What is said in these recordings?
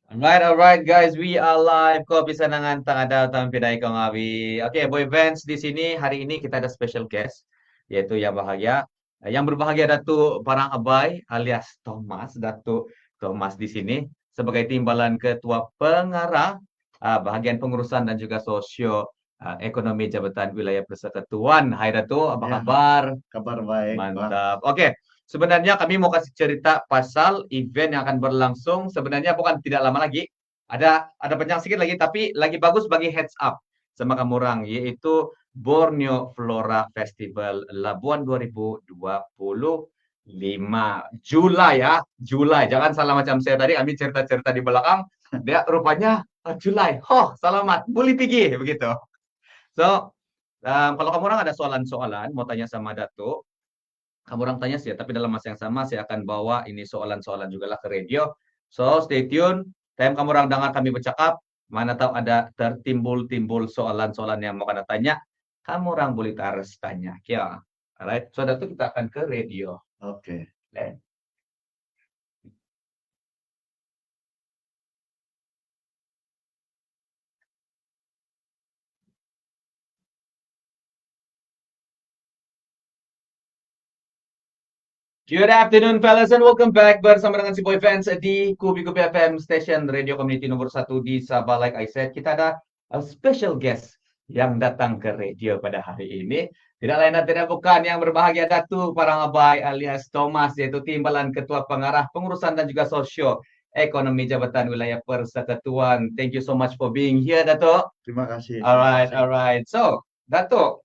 Alright guys, we are live. Ko bisa nangantang ada tampilai ko ngawi. Oke, boy bands di sini hari ini kita ada special guest yaitu yang bahagia. Yang berbahagia Datuk Parang Abai alias Thomas, Datuk Thomas di sini sebagai timbalan ketua pengarah bahagian pengurusan dan juga sosio ekonomi Jabatan Wilayah Persekutuan. Hai Datuk, apa Ya, kabar? kabar baik, Pak. Mantap. Oke, sebenarnya kami mau kasih cerita pasal event yang akan berlangsung. Sebenarnya bukan tidak lama lagi. Ada panjang sedikit lagi, tapi lagi bagus bagi heads up sama kamu orang, yaitu Borneo Flora Festival Labuan 2025 Julai ya, Julai. Jangan salah macam saya tadi, kami cerita-cerita di belakang. Dia rupanya Julai. Oh, selamat, boleh pergi begitu. So, kalau kamu orang ada soalan-soalan mau tanya sama Datuk, kamu orang tanya sih, tapi dalam masa yang sama saya akan bawa ini soalan-soalan juga lah ke radio. So, stay tune. Time kamu orang dengar kami bercakap, mana tahu ada tertimbul-timbul soalan-soalan yang mau kena tanya, kamu orang boleh terus tanya. Ya. Alright. So, Datuk kita akan ke radio. Oke. Good afternoon, fellas, and welcome back bersama dengan si Boy Fans di Kubi Kubi FM Station Radio Community nomor 1 di Sabah. Like I said, kita ada a special guest yang datang ke radio pada hari ini. Tidak lain dan tidak bukan yang berbahagia Datuk Parang Abai alias Thomas, yaitu timbalan ketua pengarah pengurusan dan juga sosio ekonomi Jabatan Wilayah Persekutuan. Thank you so much for being here, Datuk. Terima kasih. Alright. So, Datuk,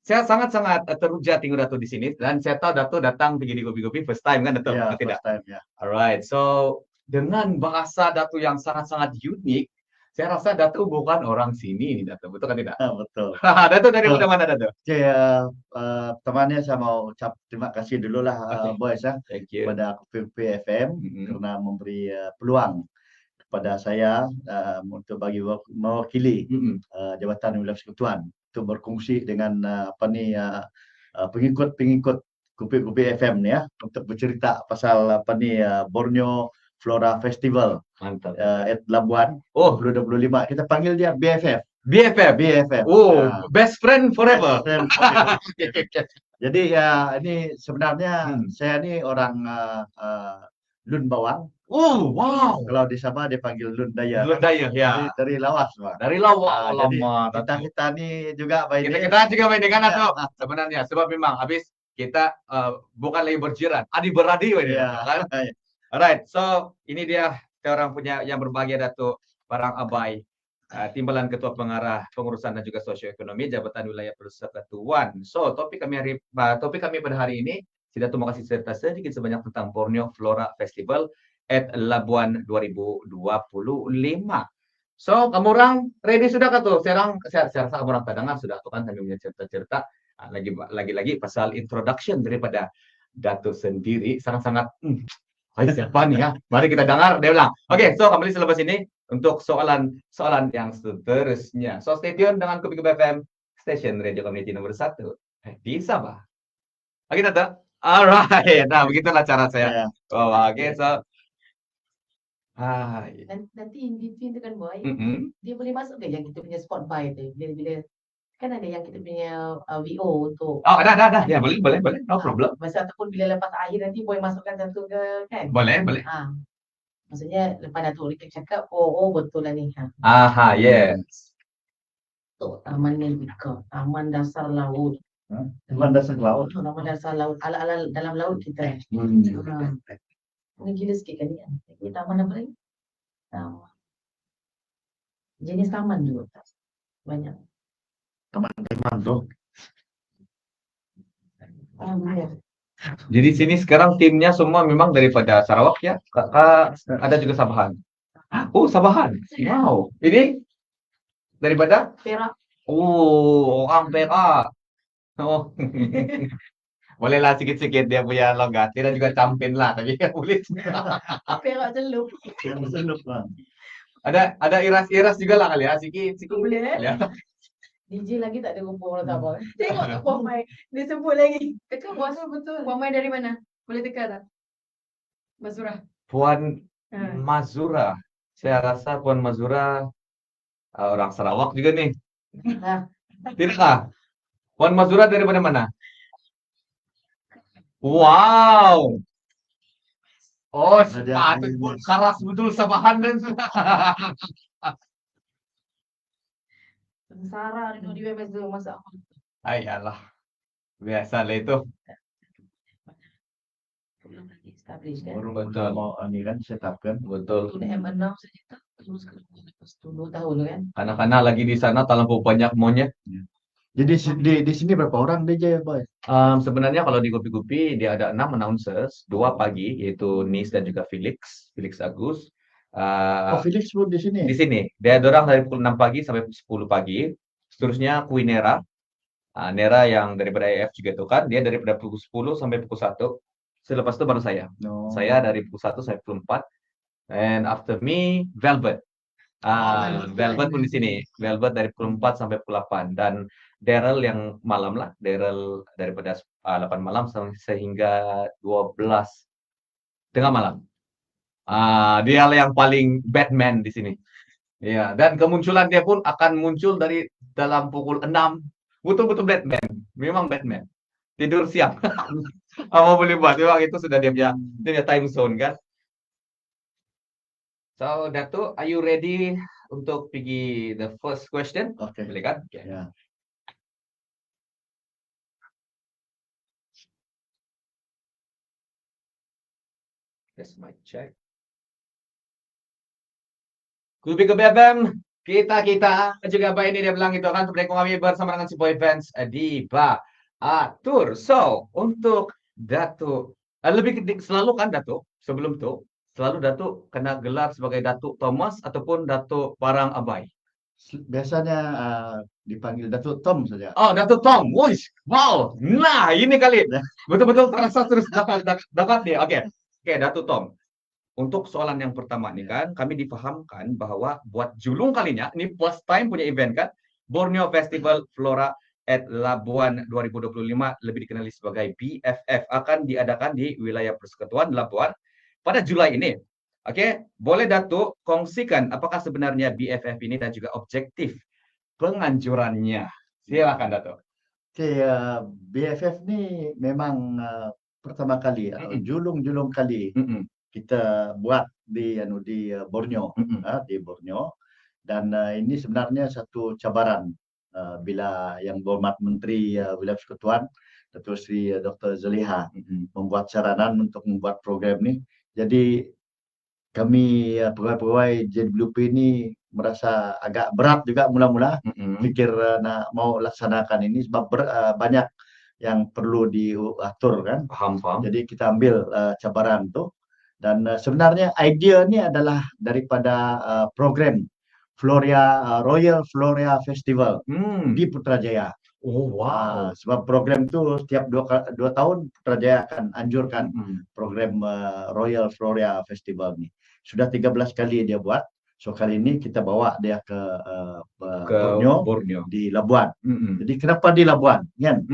saya sangat-sangat teruja tinggal Datuk di sini dan saya tahu Datuk datang pergi di Gopi-Gopi first time kan Datuk? Ya, Tidak? first time ya. Alright, so dengan bahasa Datuk yang sangat-sangat unik, saya rasa Datuk bukan orang sini nih Datuk, betul kan tidak? Betul. Datuk dari mana Datuk? Oke, temannya saya mau ucap terima kasih dulu lah, Boys ya, Thank you. kepada Kupi FM karena memberi peluang kepada saya untuk mewakili Jabatan Wilayah Persekutuan untuk berkongsi dengan pengikut-pengikut Kupi FM nih ya, untuk bercerita pasal Borneo Flora Festival. Mantap. At Labuan 2025. Kita panggil dia BFF. BFF. Oh, best friend forever. Best friend. Jadi ya ini sebenarnya saya ini orang Lun Bawang. Oh, wow. Kalau di Sabah dia panggil Lun Daya. Lun Daya, ya. Dari Lawas, Pak. Dari Lawas. Jadi kita nih juga baik. Kita juga baik dengan Datuk sebenarnya, sebab memang habis kita bukan lagi berjiran, adik beradik ini. Kan? Alright, so ini dia orang punya yang berbahagia Datuk Parang Abai, timbalan ketua pengarah pengurusan dan juga sosioekonomi Jabatan Wilayah Persekutuan. So topik kami pada hari ini, si Datuk mau kasih cerita sedikit sebanyak tentang Borneo Flora Festival at Labuan 2025. So, kamu orang ready sudah kah tuh? Saya rasa kamu orang dengar sudah tuh kan kami punya cerita-cerita lagi-lagi pasal introduction daripada Datuk sendiri sangat-sangat siapa nih ya? Mari kita dengar dia bilang. Oke, so kembali selepas ini untuk soalan yang seterusnya. So stay tune dengan Kupi Kupi FM Station Radio Community nomor 1 di Sabah. Oke, Datuk. Alright. Nah, begitulah cara saya. Oke, so nanti in between tu kan Boy, dia boleh masuk ke yang kita punya spot buy tu bila kan ada yang kita punya VO untuk ada ya boleh no problem. masa ataupun bila lepas akhir nanti Boy masukkan satu ke kan boleh maksudnya lepas Datuk Rika cakap betul lah ni yes tu Taman Melika, Taman Dasar Laut. Taman Dasar Laut. Taman Dasar Laut ala dalam laut kita. Ini gila sikit kan ni. Ini taman apa lagi? Jenis taman juga banyak. Taman tu. Jadi sini sekarang timnya semua memang daripada Sarawak ya. Ada juga Sabahan. Oh, Sabahan. Wow. Ini daripada Perak. Oh, orang Perak. Oh. Bolehlah sikit-sikit dia punya logat. Tidak juga campin lah, tapi boleh. Perak celup. Lah. Ada iras-iras juga lah kali ya. Sikit boleh. Ya. DJ lagi tak ada rumput orang Sabah. Tengok tu Puan Mai. Dia sebut lagi. Teka Puan betul. Puan Mai dari mana? Boleh teka tak? Mazura. Puan Mazura. Saya rasa Puan Mazura orang Sarawak juga nih. Nah, Tidakkah? Puan Mazura dari mana? Wow. Oh, Raja patut IMF. keras betul sama Handan. sengsara di WMS tu masa aku. Ayalah, biasa lah itu. Belum lagi establish kan. Baru Betul. mau ini kan setup kan. Betul. Itu M6 saja tak terus ke lepas tu 2 tahun kan. Anak-anak lagi di sana terlalu banyak monyet. Jadi di sini berapa orang DJ Boy? Sebenarnya kalau di Gupi-Gupi dia ada 6 announcers, 2 pagi yaitu Nis dan juga Felix Agus. Oh, Felix pun di sini. Di sini dia dorang dari pukul 6 pagi sampai pukul 10 pagi. Seterusnya Queen Nera. Nera yang daripada AF juga itu kan, dia daripada pukul 10 sampai pukul 1. Selepas itu baru saya. No. Saya dari pukul 1 sampai pukul 4. And after me, Velvet. Velvet pun di sini. Velvet dari pukul 4 sampai pukul 8. Dan Daryl yang malam lah. Daryl daripada 8 malam sehingga 12 tengah malam. Dia yang paling Batman di sini. Ya, dan kemunculan dia pun akan muncul dari dalam pukul 6. Betul-betul Batman. Memang Batman. Tidur siang. Apa boleh buat? Memang itu sudah dia punya time zone kan. So, Dato, are you ready untuk pergi the first question? Oke. Boleh kan? Okay. Ya. That's my check. Kubi ke BFM, kita juga apa ini dia bilang itu kan seperti kami bersama dengan si boy fans di Atur. So, untuk Dato, selalu kan Dato, sebelum itu selalu Dato kena gelar sebagai Dato Thomas ataupun Dato Parang Abai. Biasanya dipanggil Datuk Tom saja. Oh, Dato Tom. Wush, wow. Nah, ini kali. Betul-betul terasa terus dapat dia. Oke. Oke, Dato Tom. Untuk soalan yang pertama nih kan, kami dipahamkan bahwa buat julung kalinya, ini first time punya event kan, Borneo Festival Flora at Labuan 2025, lebih dikenali sebagai BFF, akan diadakan di wilayah Persekutuan Labuan pada Julai ini. Oke, boleh Datuk kongsikan apakah sebenarnya BFF ini dan juga objektif penganjurannya. Silakan Datuk. Oke, BFF ni memang pertama kali atau julung-julung kali kita buat di Borneo, di Borneo, dan ini sebenarnya satu cabaran bila yang berhormat Menteri Wilayah Persekutuan Datuk Seri Dr. Zaliha membuat saranan untuk membuat program ni. Jadi kami pegawai-pegawai JWP ini merasa agak berat juga mula-mula fikir nak mau laksanakan ini sebab banyak yang perlu diatur kan. Paham. Jadi kita ambil cabaran tu. Dan sebenarnya idea ni adalah daripada program Royal Floria Festival di Putrajaya. Oh wow. Sebab program tu setiap 2 tahun Putrajaya akan anjurkan program Royal Floria Festival ni. Sudah 13 kali dia buat. So kali ini kita bawa dia ke Borneo di Labuan. Jadi kenapa di Labuan? Kan?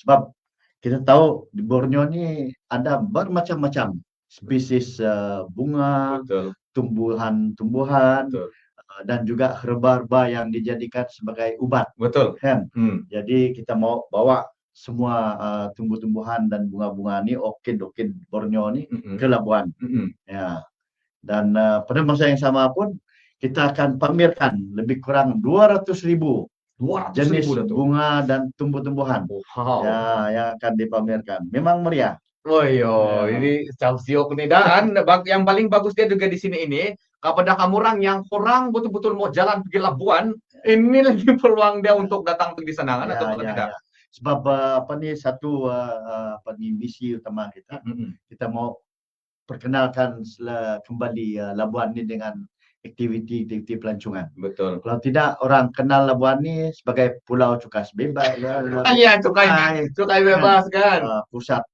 Sebab kita tahu di Borneo ni ada bermacam-macam spesies bunga, tumbuhan-tumbuhan, dan juga herba-herba yang dijadikan sebagai ubat. Betul. Kan? Jadi kita mau bawa semua tumbuh-tumbuhan dan bunga-bunga ni, orkid Borneo ni ke Labuan. Ya. Dan pada masa yang sama pun kita akan pamerkan lebih kurang 200,000 jenis bunga dan tumbuh-tumbuhan yang akan dipamerkan. Memang meriah. Oh iya, ini siok nih. Dan yang paling bagus dia juga di sini ini, kepada kamu orang yang kurang betul-betul mau jalan pergi Labuan, ini lagi peluang dia untuk datang di sana kan atau tidak? Sebab satu misi utama kita. Kita mau perkenalkan kembali Labuan ini dengan aktiviti pelancongan. Betul. Kalau tidak orang kenal Labuan ni sebagai pulau cukai bebas. Iya, cukai bebas kan. Pusat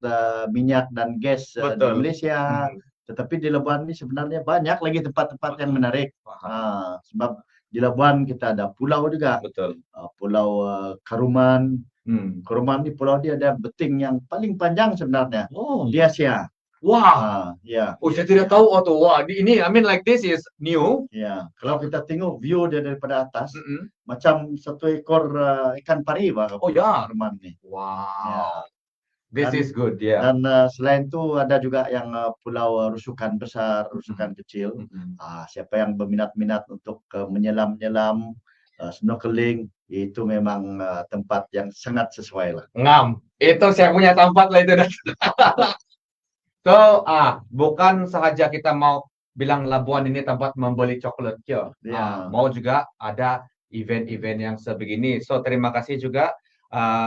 minyak dan gas di Malaysia. Tetapi di Labuan ni sebenarnya banyak lagi tempat-tempat yang menarik. Sebab di Labuan kita ada pulau juga. Betul. Pulau Karuman. Karuman ni pulau dia ada beting yang paling panjang sebenarnya di Asia. Wah, Ya, oh saya tidak tahu tuh. Wah, ini I mean like this is new. ya. Kalau kita tengok view dia daripada atas, Mm-mm. macam satu ekor ikan pari Oh ya. Kurman nih. Wow. This Dan- is good, ya. Dan selain itu ada juga yang pulau rusukan besar, rusukan kecil. Mm-mm. Siapa yang berminat-minat untuk menyelam-nyelam, snorkeling, itu memang tempat yang sangat sesuai lah. Ngam. Itu saya punya tempat lah itu. So, bukan sahaja kita mau bilang Labuan ini tempat membeli coklat ya. Ya. Mau juga ada event-event yang sebegini. So, terima kasih juga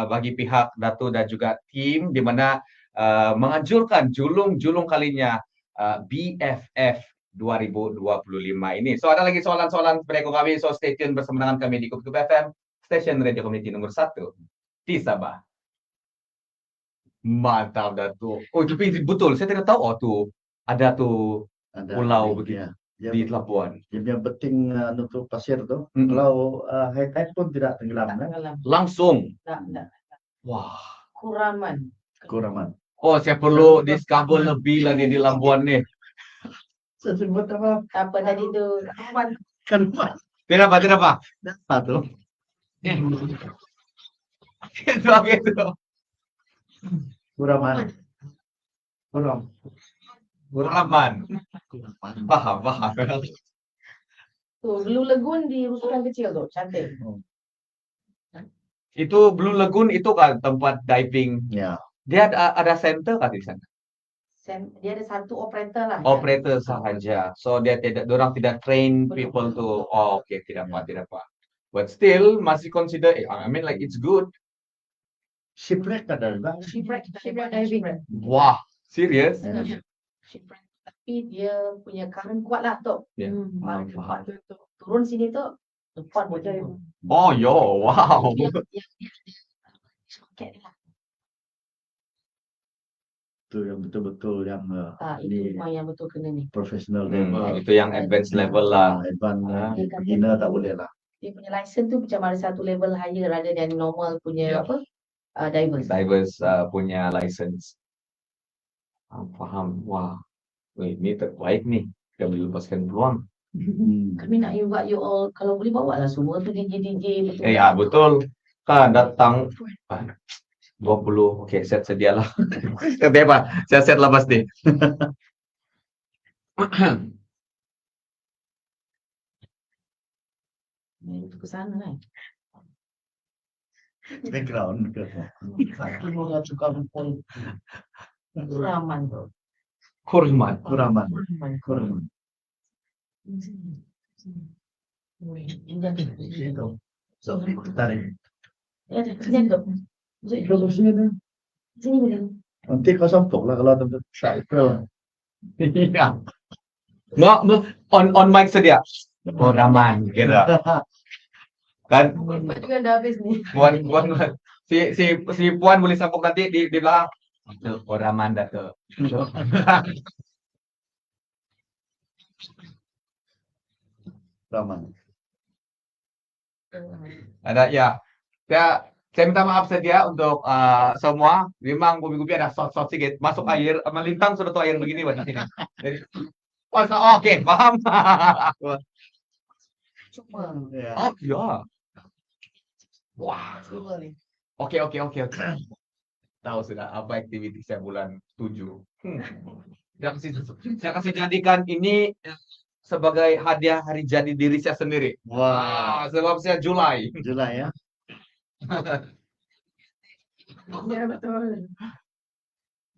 bagi pihak Datu dan juga tim di mana menganjurkan julung-julung kalinya BFF 2025 ini. So, ada lagi soalan-soalan berikut kami. So, stay tune bersama dengan kami di Kupu FM, stasiun radio community nomor 1 di Sabah. Mantap Datuk. Oh, tapi betul. Saya tidak tahu tuh ada tuh Ada pulau di- begitu ya. di Labuan. Dia punya beting nutup pasir tuh. Mm-mm. Kalau high tide pun tidak tenggelam Tak kan? tenggelam. Langsung. Tak. Wah. Kuraman. Kuraman. Oh, saya perlu discover lebih lagi di Labuan nih. Saya sebut apa? Apa tadi tu? Kuraman. Kuraman. Tidak apa. Apa tuh? Gitu. Kuraman. Kuram. Kuraman. Kuraman. Paham. Tu Blue Lagoon di Rusukan Kecil tu. Cantik. Itu Blue Lagoon itu kan tempat diving. Ya. Dia ada center kan di sana? Dia ada satu operator lah. Operator sahaja. So orang tidak train Betul. people to. Oh, okay, tidak apa. But still masih consider. I mean like it's good. Shipwreck ada juga. Shipwreck. Shipwreck. Wah, serius? Ya. Shipwreck. Tapi dia punya current kuat lah tu. Ya. Faham. Faham. Turun sini tu. Kuat boleh. Oh, yo, wow. Dia soket lah. Itu yang betul-betul yang Itu ini memang yang betul kena ni. professional level. Itu yang advance level lah. Advance Dia kata beginner tak boleh lah. Dia punya license tu macam ada satu level higher rather than normal punya divers. Divers punya license. Faham. Wah, wih, ini terbaik nih. Kita boleh lepaskan peluang. Kami nak invite you all, kalau boleh bawa lah semua tu DJ betul. Ya, betul. Kan datang 20. Oke, set sedialah. Tapi apa? Saya set lah pasti. Itu ke sana kan. Background. Satu orang suka pun Kuraman tu. Kurman. Kuraman. Kuraman. Itu. So, tarik. Sini tu. Sini boleh. Nanti kau sampuk lah kalau tempat cycle. Iya. On mic sedia. Kuraman gitu. Kan Buat juga dah habis ni. Puan si Puan boleh sambung nanti di belakang. Itu Kuraman dah tuh. Kuraman. Ada ya. Saya minta maaf saja untuk semua. Memang gupi-gupi ada short sedikit. Masuk air, melintang sudah tuh air begini buat di sini. Jadi, oke, paham. Cuma. Ya. Oh iya. Wah. Cuma ni. Oke. Tahu sudah apa aktiviti saya bulan 7. Saya kasih jadikan ini sebagai hadiah hari jadi diri saya sendiri. Wah. Sebab saya Julai. Julai ya. Ya betul.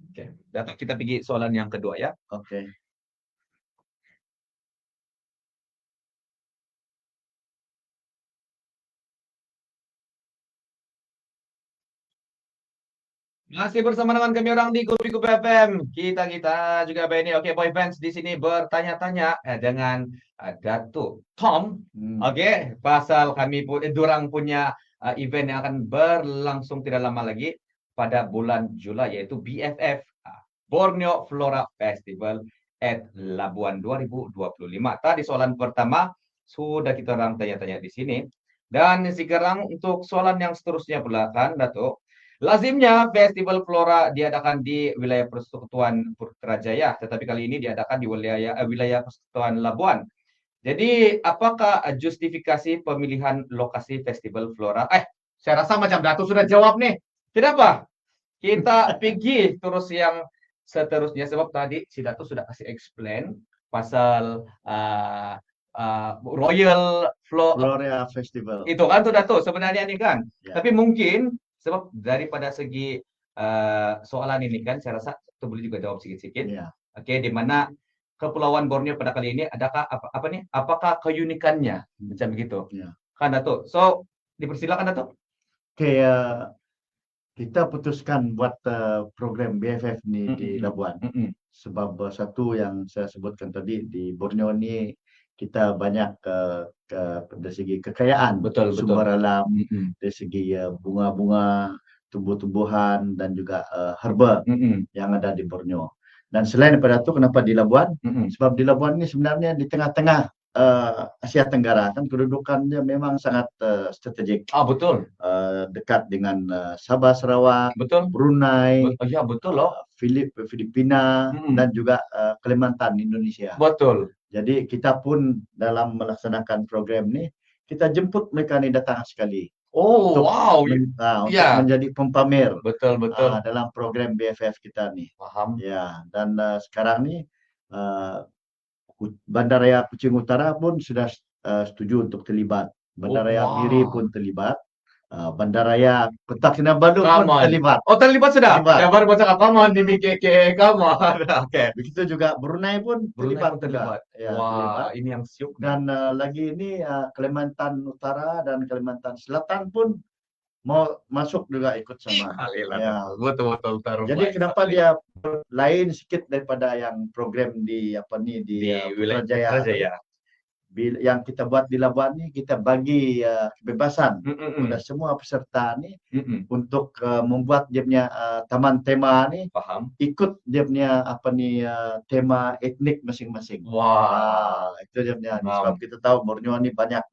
Oke, datang kita pergi soalan yang kedua ya. Oke. Masih bersama dengan kami orang di Kupi FM. Kita juga ini. Oke, boy fans di sini bertanya-tanya dengan Datuk Tom. Oke, pasal kami dorang punya event yang akan berlangsung tidak lama lagi pada bulan Julai, yaitu BFF Borneo Flora Festival at Labuan 2025. Tadi soalan pertama sudah kita orang tanya-tanya di sini. Dan sekarang untuk soalan yang seterusnya pula kan, Datuk. Lazimnya Festival Flora diadakan di wilayah Persekutuan Putrajaya, tetapi kali ini diadakan di wilayah Persekutuan Labuan. Jadi, apakah justifikasi pemilihan lokasi Festival Flora? Saya rasa macam Datuk sudah jawab nih. Tidak apa? Kita pergi terus yang seterusnya sebab tadi si Datuk sudah kasih explain pasal Royal Flora Festival. itu kan tuh Datuk sebenarnya ini kan. Ya. Tapi mungkin sebab daripada segi soalan ini kan saya rasa kita boleh juga jawab sedikit-sedikit. Ya. Oke, di mana Kepulauan Borneo pada kali ini adakah apa nih? Apakah keunikannya macam begitu? Ya. Kan Datuk. So, dipersilakan Datuk. Oke, kita putuskan buat program BFF ni di Labuan. Sebab satu yang saya sebutkan tadi di Borneo ni kita banyak dari segi kekayaan sumber alam, dari segi bunga-bunga, tumbuh-tumbuhan dan juga herba yang ada di Borneo. Dan selain daripada itu, kenapa di Labuan? Sebab di Labuan ini sebenarnya di tengah-tengah Asia Tenggara kan kedudukannya memang sangat strategik. Betul. Dekat dengan Sabah, Sarawak, Betul. Brunei, Ya betul loh. Filipina dan juga Kalimantan Indonesia. Betul. Jadi kita pun dalam melaksanakan program ni kita jemput mereka ni datang sekali. Oh, wow. Untuk menjadi pempamer. Betul. Dalam program BFF kita ni. Paham. Ya, dan sekarang ni Bandaraya Kuching Utara pun sudah setuju untuk terlibat. Bandaraya Miri pun terlibat. Bandaraya Petak Kinabalu pun terlibat. Terlibat sudah? Ya baru baca kapan di BKK kamu. Oke. Begitu juga Brunei pun terlibat. Ya, wah, ini yang syuk. Dan lagi ini Kalimantan Utara dan Kalimantan Selatan pun mau masuk juga ikut sama. Ya. Betul. Jadi kenapa dia lain sedikit daripada yang program di Putrajaya. Yang kita buat di Labuan ni kita bagi kebebasan kepada semua peserta ni untuk membuat dia punya taman tema ni. Paham. Ikut dia punya tema etnik masing-masing. Wah, itu dia punya. Sebab kita tahu Borneo ni banyak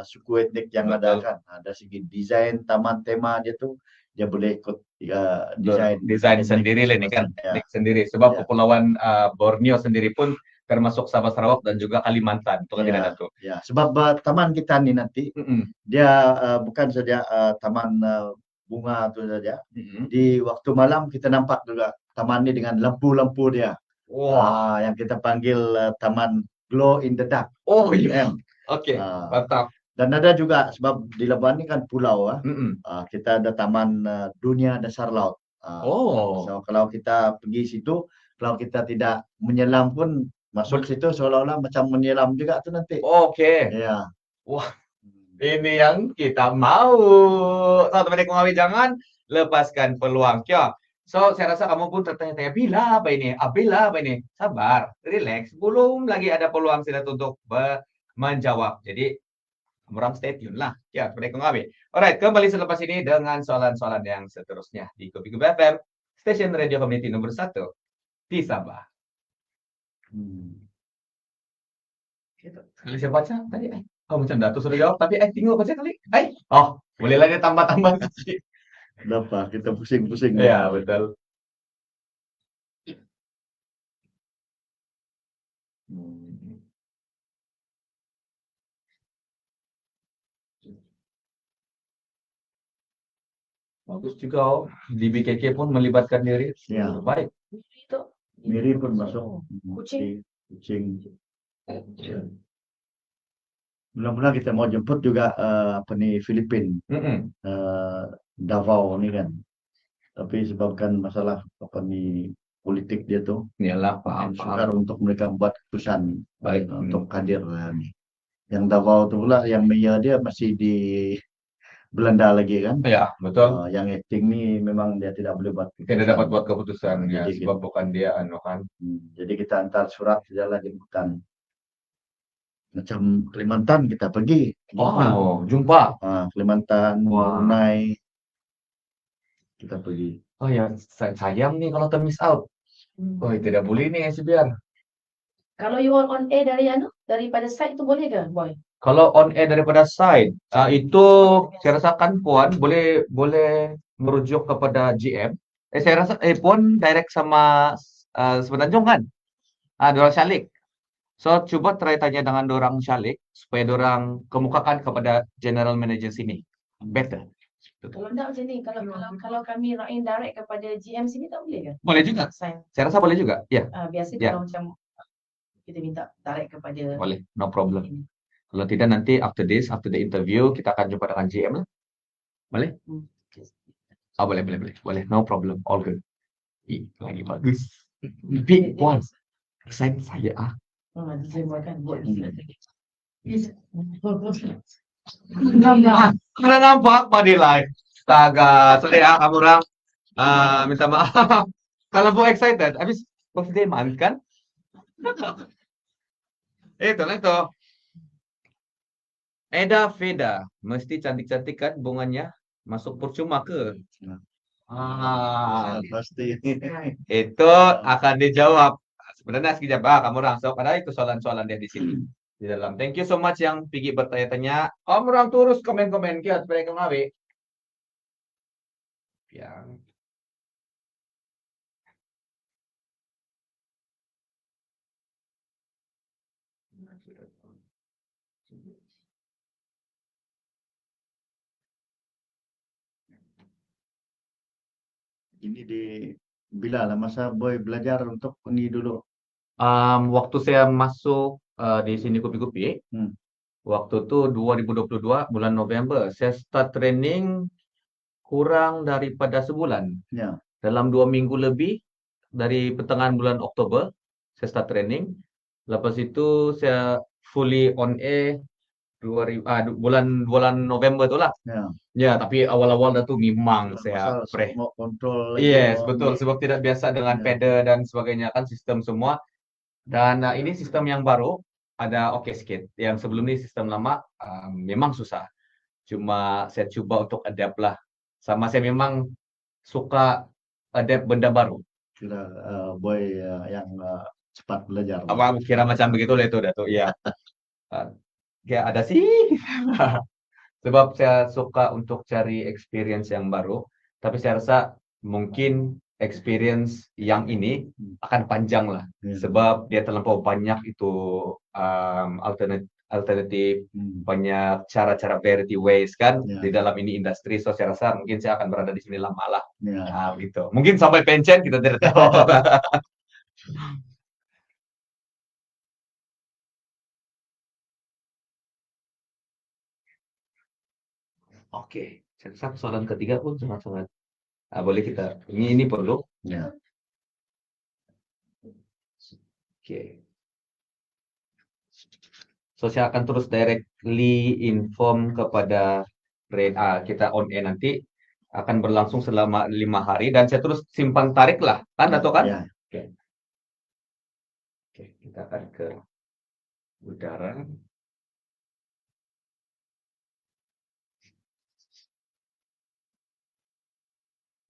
suku etnik yang ada kan. Ada segi desain taman tema dia tu dia boleh ikut desain sendiri lah ni kan. Etnik sendiri sebab Kepulauan Borneo sendiri pun termasuk Sabah Sarawak dan juga Kalimantan. Itu kan tidak ada tuh. Ya, sebab taman kita ni nanti dia bukan saja taman bunga tu saja. Di waktu malam kita nampak juga taman ni dengan lampu-lampu dia. Wah, yang kita panggil taman glow in the dark. Oh iya. Oke, mantap. Dan ada juga sebab di Labuan ni kan pulau kita ada taman dunia dasar laut. So kalau kita pergi situ, kalau kita tidak menyelam pun masuk situ seolah-olah macam menyelam juga tu nanti. Oke. Ya. Wah, ini yang kita mau. Teman-teman Komawi, jangan lepaskan peluang. So, saya rasa kamu pun tertanya-tanya, bila apa ini? Sabar, relax. Belum lagi ada peluang sudah untuk menjawab. Jadi, orang stay tune lah. Ya, teman Komawi. Alright, kembali selepas ini dengan soalan-soalan yang seterusnya di Kopi Kubu FM, stasiun radio community nomor 1 di Sabah. Kali saya baca tadi, macam Datuk sudah jawab, tapi tengok baca kali. Bolehlah dia tambah-tambah sikit. Kenapa? Kita pusing-pusing. Ya, betul. Bagus juga. Di BKK pun melibatkan diri. Ya. Baik. Miri pun masuk. Kucing. Mula-mula kita mau jemput juga Filipina. Davao ni kan. Tapi sebabkan masalah politik dia tu. Iyalah, paham. Sukar untuk mereka buat keputusan untuk hadir ni. Yang Davao tu pula yang mayor dia masih di Belanda lagi kan? Ya, betul. Yang acting ni memang dia tidak boleh buat keputusan. Tidak dapat buat keputusan ya, sebab bukan dia kan. Jadi kita antar surat sajalah jemputan. Macam Kalimantan kita pergi. Jumpa. Kalimantan, Brunei. Kita pergi. Oh ya, sayang nih kalau termiss out. Tidak boleh nih biar. Kalau you on air daripada site itu boleh ke, Boy? Kalau on air daripada side, itu saya rasakan Puan boleh merujuk kepada GM. Saya rasa pun direct sama Semenanjung kan? Dorang Shalik. So coba try tanya dengan dorang Shalik supaya dorang kemukakan kepada general manager sini. Better. Kalau enggak macam ni, kalau kami indirect kepada GM sini tak boleh ke? Boleh juga. Sign. Saya rasa boleh juga. Ya. Biasa Ya. kalau macam kita minta direct kepada Boleh, no problem. Kalau tidak nanti after the interview kita akan jumpa dengan GM lah. Boleh? Boleh. No problem. All good. Lagi bagus. Big one. Excited saya. Karena nampak Pak Dilai. Astaga, sorry ya kamu orang. Minta maaf. Kalau bu excited, habis birthday month kan? Itu. Eda Veda, mesti cantik-cantik kan bunganya? Masuk percuma ke? Pasti. Itu akan dijawab. Sebenarnya sekejap kamu orang. So, padahal itu soalan-soalan dia di sini. Di dalam. Thank you so much yang pergi bertanya-tanya. Kamu orang terus komen-komen kia supaya kamu ngawe. Yang Ini bila lah masa boy belajar untuk ini dulu. waktu saya masuk di sini Kupi-Kupi, waktu itu 2022 bulan November, saya start training kurang daripada sebulan. Ya. Dalam 2 minggu lebih dari pertengahan bulan Oktober, saya start training. Lepas itu saya fully on air bulan November tu lah. Ya. Ya, tapi awal-awal dah tu memang saya mau kontrol. Yes, betul. Sebab tidak biasa dengan Ya. pedal dan sebagainya kan sistem semua. Dan ini sistem yang baru ada oke sikit. Yang sebelum ini sistem lama memang susah. Cuma saya cuba untuk adapt lah. Sama saya memang suka adapt benda baru. Kira boy yang cepat belajar. Apa kira macam begitu lah itu Datuk. Ya. Ya ada sih. Sebab saya suka untuk cari experience yang baru. Tapi saya rasa mungkin experience yang ini akan panjang lah. Sebab dia terlampau banyak itu alternatif, banyak cara-cara variety ways kan di dalam ini industri. So saya rasa mungkin saya akan berada di sini lama lah. Gitu. Mungkin sampai pensiun kita tidak tahu. Oke, saya rasa soalan ketiga pun sangat-sangat boleh kita. Ini perlu. Ya. Oke. So saya akan terus directly inform kepada kita on air nanti akan berlangsung selama 5 hari dan saya terus simpan tarik lah kan atau kan? Ya. Oke, kita akan ke udara.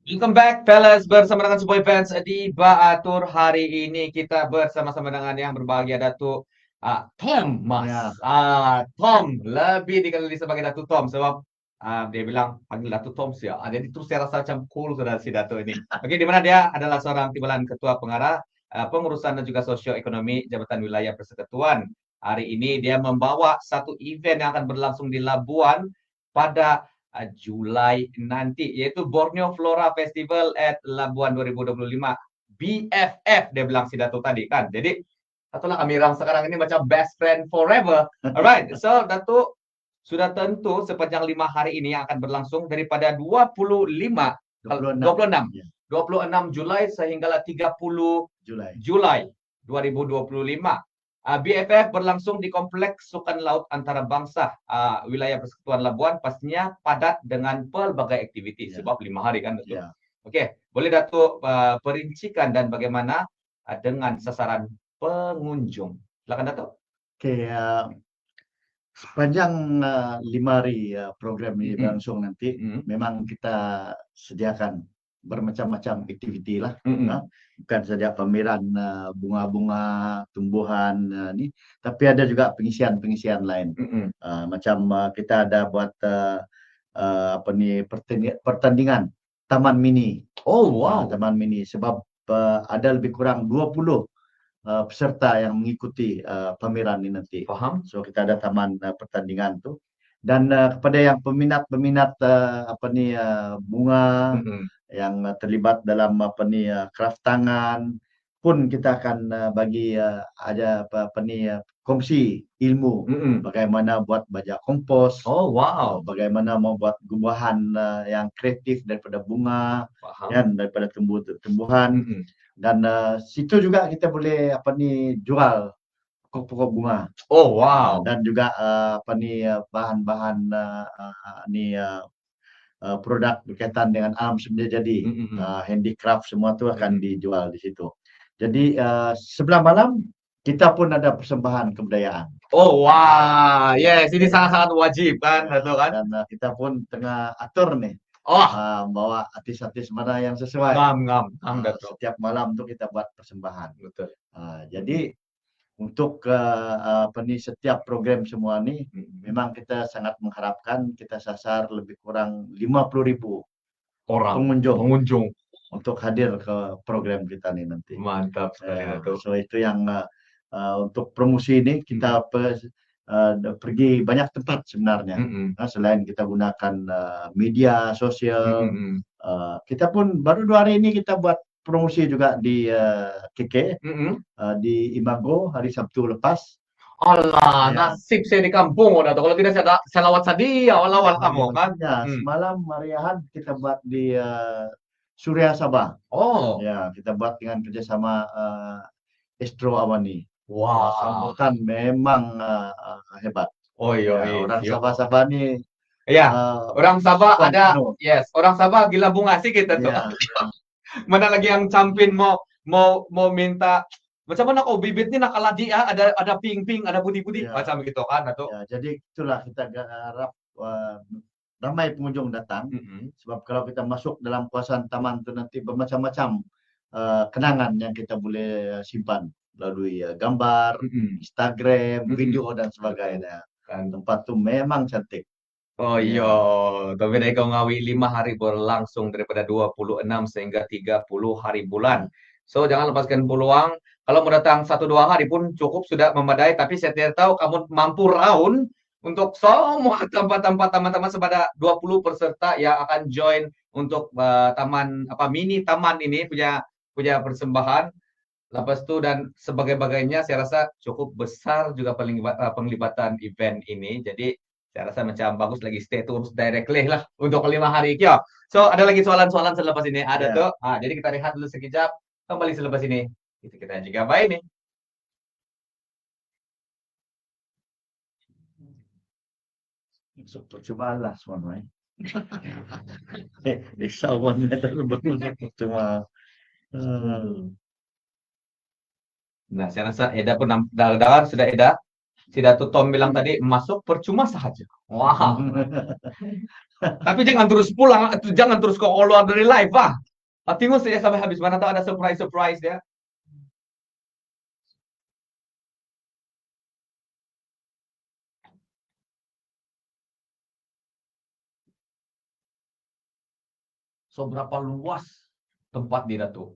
Welcome back, fellas, bersama dengan Suboy Fans di Baatur. Hari ini kita bersama-sama dengan yang berbahagia Datuk Tom, Mas. Tom, lebih dikenali sebagai Datuk Tom sebab dia bilang panggil Datuk Tom sih. Jadi terus saya rasa macam cool sudah si Datuk ini. Oke, di mana dia adalah seorang timbalan ketua pengarah pengurusan dan juga sosioekonomi Jabatan Wilayah Persekutuan. Hari ini dia membawa satu event yang akan berlangsung di Labuan pada Julai nanti, yaitu Borneo Flora Festival at Labuan 2025 BFF dia bilang si Datuk tadi kan. Jadi itulah kami orang sekarang ini macam best friend forever. Alright, so Datuk sudah tentu sepanjang 5 hari ini yang akan berlangsung daripada 26 Julai sehingga 30 Julai 2025. BFF berlangsung di Kompleks Sukan Laut Antarabangsa Wilayah Persekutuan Labuan, pastinya padat dengan pelbagai aktiviti sebab 5 hari kan Datuk. Okey, boleh Datuk perincikan dan bagaimana dengan sasaran pengunjung. Silakan Datuk. Okey, sepanjang 5 hari program ini berlangsung nanti memang kita sediakan bermacam-macam aktiviti lah. Bukan saja pameran bunga-bunga tumbuhan ni, tapi ada juga pengisian lain. Macam kita ada buat pertandingan taman mini. Oh, wow. Taman mini sebab ada lebih kurang 20 peserta yang mengikuti pameran ini nanti. Paham? So kita ada taman pertandingan tu. Dan kepada yang peminat-peminat bunga yang terlibat dalam craft tangan pun kita akan bagi ada kongsi ilmu bagaimana buat baja kompos. Oh, wow. Bagaimana membuat gubahan yang kreatif daripada bunga, kan, daripada tumbuhan. Dan situ juga kita boleh jual pokok-pokok bunga. Oh, wow. Dan juga bahan-bahan produk berkaitan dengan alam semesta jadi, handicraft semua tu akan dijual di situ. Jadi sebelah malam kita pun ada persembahan kebudayaan. Oh, wah, yes, ini sangat-sangat wajib kan, Dato' kan? Dan kita pun tengah atur nih, bawa artis-artis mana yang sesuai. Ngam, Dato'. Setiap malam tuh kita buat persembahan. Betul. Jadi untuk setiap program semua nih, memang kita sangat mengharapkan kita sasar lebih kurang 50.000 orang pengunjung untuk hadir ke program kita nih nanti. Mantap sekali, Dato'. So itu yang untuk promosi ini kita pergi banyak tempat sebenarnya. Selain kita gunakan media sosial, kita pun baru 2 hari ini kita buat promosi juga di KK, di Imago hari Sabtu lepas. Alah, nasib saya di kampung, Dato'. Kalau tidak saya lawat tadi awal-awal kamu kan. Semalam hari Ahad kita buat di Surya Sabah. Oh. Ya, kita buat dengan kerjasama Astro Awani. Wow. Sambutan memang hebat. Oh iya, orang Sabah ni. Iya, orang Sabah ada, yes, orang Sabah gila bunga sih kita tuh. Mana lagi yang campin mau minta macam mana kok bibitnya nakaladi ya, ada pink, ada putih-putih macam gitu kan, Dato'. Jadi itulah kita harap ramai pengunjung datang. Sebab kalau kita masuk dalam kawasan taman itu nanti bermacam-macam kenangan yang kita boleh simpan melalui gambar, Instagram, video dan sebagainya. Tempat itu memang cantik. Oh iya, tapi dari kau ngawi 5 hari berlangsung daripada 26 sehingga 30 hari bulan. So jangan lepaskan peluang. Kalau mau datang 1-2 hari pun cukup sudah memadai. Tapi saya tidak tahu kamu mampu round untuk semua tempat-tempat teman-teman sepada 20 peserta yang akan join untuk mini taman ini punya persembahan. Lepas itu dan sebagainya saya rasa cukup besar juga penglibatan event ini. Jadi saya rasa macam bagus lagi stay terus directly lah untuk 5 hari. So ada lagi soalan-soalan selepas ini ada tuh. Jadi kita lihat dulu sekejap, kembali selepas ini. Kita juga baik nih. Percuma lah semua. Disawan cuma. Nah, saya rasa Eda pun dengar sudah Eda. Si Dato' Tom bilang tadi masuk percuma saja. Wah. Tapi jangan terus pulang, jangan terus keluar dari live, Pak. Tunggu saja sampai habis. Mana tahu ada surprise ya. So berapa luas tempat di Dato'?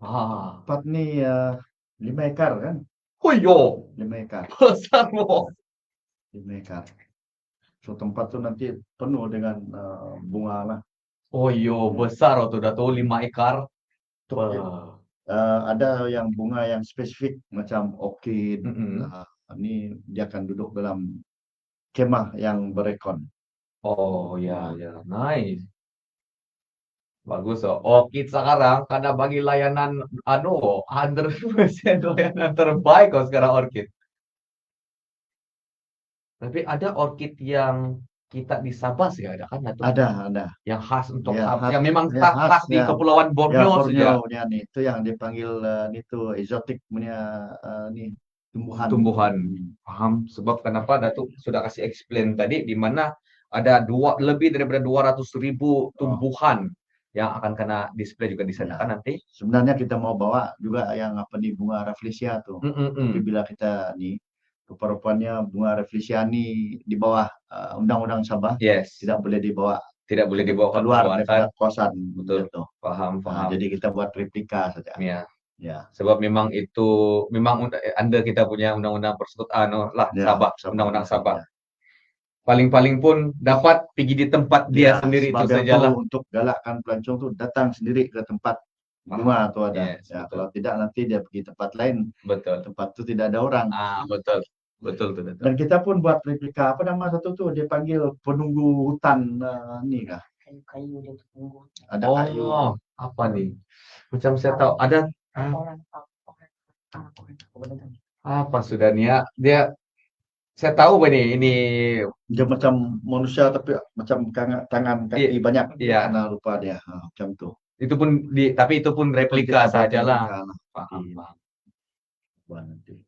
Tempat ni 5 ekar kan? Oh iya, 5 ekar. besar loh. 5 ekar. So tempat tu nanti penuh dengan bunga lah. Oh iya, besar tuh Dato', 5 ekar. Ada yang bunga yang spesifik macam orchid. Ini dia akan duduk dalam kemah yang berekon. Oh ya, nice. Bagus Orchid sekarang karena bagi layanan 100% layanan terbaik sekarang Orchid. Tapi ada Orchid yang kita di Sabah sih ada kan? Ada. Yang khas untuk Ya, Sabah, yang memang khas di Kepulauan Borneo saja. Itu yang dipanggil itu exotic punya tumbuhan. Paham sebab kenapa Datuk sudah kasih explain tadi di mana ada lebih daripada 200.000 tumbuhan yang akan kena display juga di sana kan nanti. Sebenarnya kita mau bawa juga yang bunga rafflesia tuh. Tapi bila kita rupa-rupanya bunga rafflesia ni di bawah undang-undang Sabah, tidak boleh dibawa tidak boleh dibawa ke keluar perawatan. daripada kawasan Betul. itu. Paham. Jadi kita buat replika saja. Ya. Ya. Sebab memang itu memang under kita punya undang-undang persekutuan Ya, Sabah, Sabah, undang-undang ya, Sabah. ya. Paling-paling pun dapat pergi di tempat dia sendiri itu sebab yang sajalah. tu untuk galakkan pelancong tu datang sendiri ke tempat bunga tu ada. Yes, Ya, betul. kalau tidak nanti dia pergi tempat lain, Betul. tempat tu tidak ada orang. Betul. Betul tuh. Dan kita pun buat replika, apa nama satu tu, dia panggil penunggu hutan ni kah? Kayu-kayu dia tunggu. Ada kayu. Apa nih? Macam saya tahu ada Orang apa sudah nih ya? Saya tahu ini Dia macam manusia tapi macam tangan kaki banyak. Iya. Karena rupa dia macam tu. Itu pun tapi itu pun replika sajalah. Paham. Buat nanti.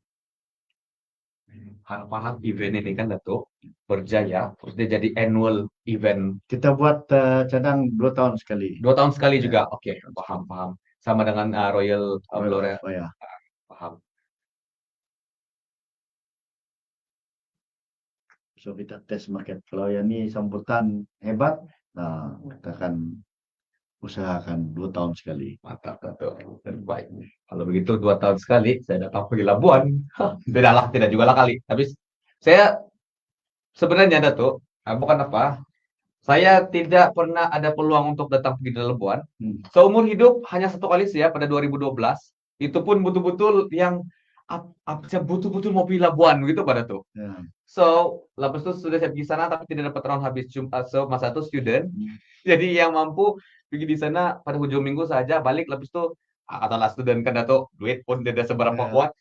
Harap-harap event ini kan Datuk berjaya, terus dia jadi annual event. Kita buat cadang 2 tahun sekali. 2 tahun sekali juga. Oke, paham. Sama dengan Royal Flora. Ya. Paham. So kita test market. Kalau yang ni sambutan hebat, kita akan usahakan 2 tahun sekali. Mantap, Datuk. Terbaik. Kalau begitu 2 tahun sekali, saya datang pergi Labuan. Bedalah, tidak juga lah kali. Tapi saya sebenarnya Datuk, bukan apa, saya tidak pernah ada peluang untuk datang pergi di Labuan. Seumur hidup hanya satu kali sih ya, pada 2012. Itu pun betul-betul yang betul-betul mau pergi Labuan gitu pada tuh. So, lepas itu sudah saya pergi sana tapi tidak dapat round habis masa itu student. Jadi yang mampu pergi di sana pada hujung minggu saja, balik lepas itu adalah student kan Datuk, duit pun tidak seberapa kuat.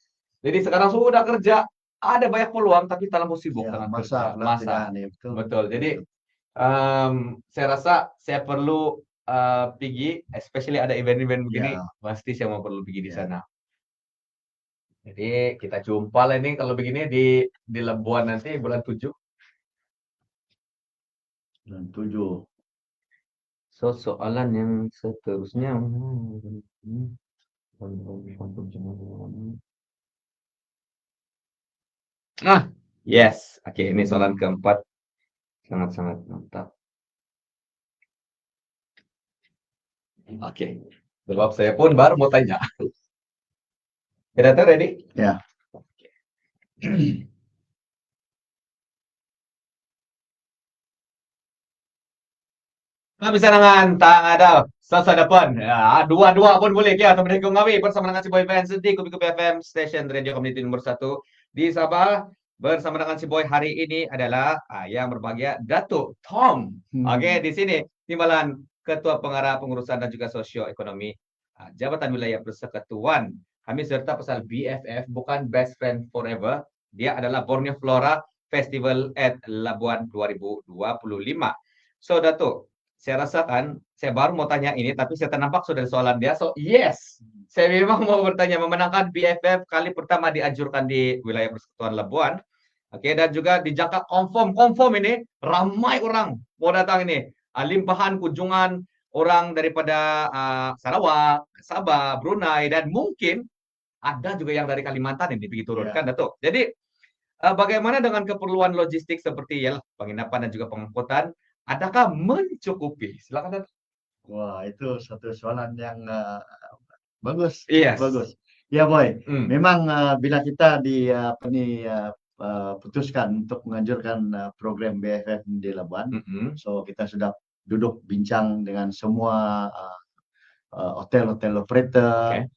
Jadi sekarang sudah kerja, ada banyak peluang tapi terlalu sibuk dengan kerja. Masa. Betul. Jadi saya rasa saya perlu pergi, especially ada event-event begini, pasti saya mau perlu pergi di sana. Jadi kita jumpa lah ini kalau begini di Labuan nanti bulan 7. Bulan 7. So soalan yang seterusnya yes. Oke, ini soalan keempat. Sangat-sangat mantap. Oke. Sebab saya pun baru mau tanya. Kita ready? Ya. Bisa dengan tak ada sasa depan. Dua-dua pun boleh ya. Atau mendukung kami bersama dengan si Boy Fans di Kupi-Kupi FM Station Radio Community nomor 1 di Sabah. Bersama dengan si Boy hari ini adalah yang berbahagia Datuk Tom. Oke, di sini Timbalan Ketua Pengarah Pengurusan dan juga Sosioekonomi Jabatan Wilayah Persekutuan. Kami serta pasal BFF, bukan Best Friend Forever. Dia adalah Borneo Flora Festival at Labuan 2025. So Datuk, saya rasakan, saya baru mau tanya ini, tapi saya ternampak sudah soalan dia. So yes, saya memang mau bertanya, memenangkan BFF kali pertama dianjurkan di wilayah Persekutuan Labuan. Oke, dan juga dijangka confirm ini, ramai orang mau datang ini. Limpahan kunjungan orang daripada Sarawak, Sabah, Brunei, dan mungkin ada juga yang dari Kalimantan ini pergi turunkan, Datuk. Jadi, bagaimana dengan keperluan logistik seperti penginapan dan juga pengangkutan? Adakah mencukupi? Silakan, Datuk. Wah, itu satu soalan yang bagus. Yes. Bagus. Ya, Boy. Memang bila kita putuskan untuk menganjurkan program BFF di Labuan, so kita sudah duduk bincang dengan semua hotel-hotel operator,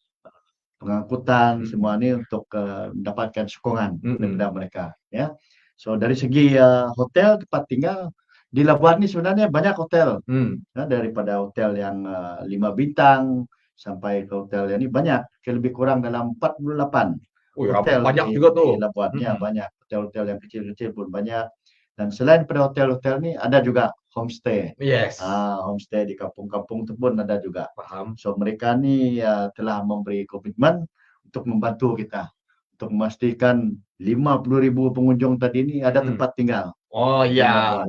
pengangkutan, semua ini untuk mendapatkan sokongan daripada mereka. Ya. So dari segi hotel tempat tinggal di Labuan ini sebenarnya banyak hotel, daripada hotel yang 5 bintang sampai ke hotel yang ini banyak, lebih kurang dalam 48 hotel banyak juga tuh. Di Labuan. Ya, banyak hotel-hotel yang kecil-kecil pun banyak. Dan selain pada hotel-hotel ini ada juga homestay. Yes. Homestay di kampung-kampung itu pun ada juga. Paham. So mereka ni telah memberi komitmen untuk membantu kita untuk memastikan 50,000 pengunjung tadi ini ada tempat tinggal. Oh iya.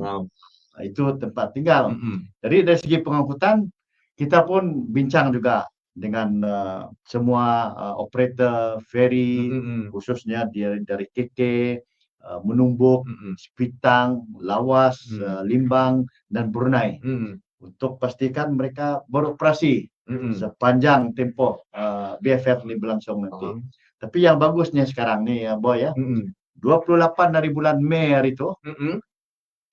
Itu tempat tinggal. Jadi dari segi pengangkutan kita pun bincang juga dengan semua operator ferry, khususnya dari KK, Menumbuk, Sepitang, Lawas, Limbang, dan Brunei. Untuk pastikan mereka beroperasi sepanjang tempoh BFF ini berlangsung nanti. Tapi yang bagusnya sekarang nih, Boy ya, 28 dari bulan Mei hari itu,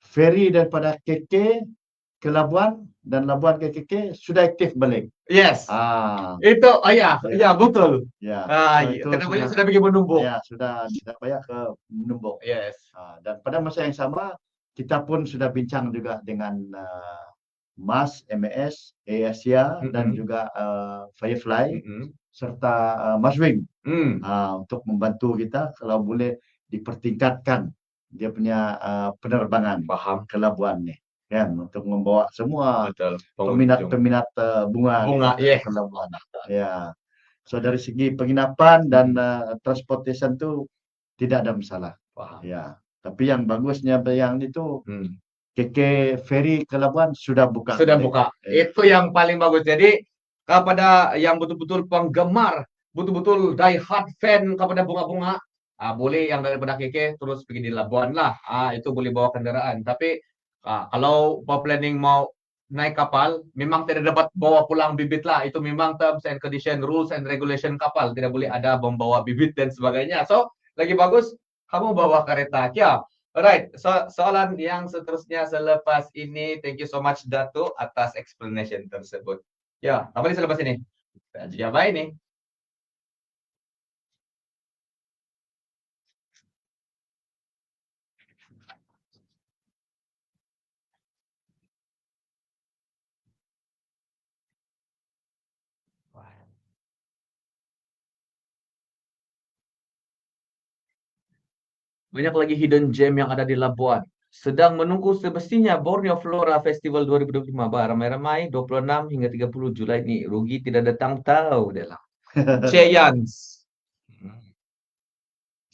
feri daripada KK ke Labuan dan Labuan ke KK sudah aktif balik. Yes. Itu, ya betul. Ya. So, kenapa sudah pergi menumbuk? Ya, sudah banyak ke menumbuk. Yes. Dan pada masa yang sama kita pun sudah bincang juga dengan MAS, MES, Asia dan juga Firefly serta Mas Wing untuk membantu kita kalau boleh dipertingkatkan dia punya penerbangan ke Labuan nih, kan, untuk membawa semua peminat bunga ke Labuan. Ya. So dari segi penginapan dan transportation tu tidak ada masalah. Ya. Tapi yang bagusnya yang itu KK Ferry ke Labuan sudah buka. Sudah buka. Itu yang paling bagus. Jadi kepada yang betul-betul penggemar, betul-betul die hard fan kepada bunga-bunga, boleh yang daripada KK terus pergi di Labuan lah. Itu boleh bawa kendaraan. Tapi kalau planning mau naik kapal, memang tidak dapat bawa pulang bibit lah. Itu memang terms and condition, rules and regulation kapal. Tidak boleh ada membawa bibit dan sebagainya. So, lagi bagus kamu bawa kereta. Ya. Alright, soalan yang seterusnya selepas ini, thank you so much Dato atas explanation tersebut. Ya, apa nih selepas ini? Jawab ini. Banyak lagi hidden gem yang ada di Labuan. Sedang menunggu semestinya Borneo Flora Festival 2025. Ramai-ramai 26 hingga 30 Julai ini. Rugi tidak datang tahu dalam. Cheyans.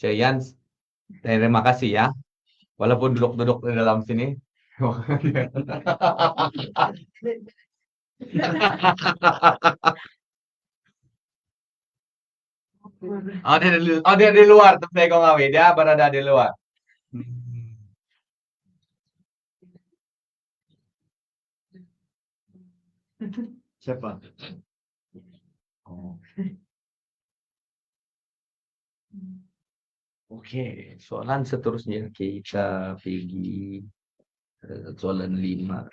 Cheyans. Terima kasih ya. Walaupun duduk-duduk di dalam sini. Dia di luar tuh saya ngawi. Dia berada di luar. Siapa? Oke, soalan seterusnya kita pergi soalan 5.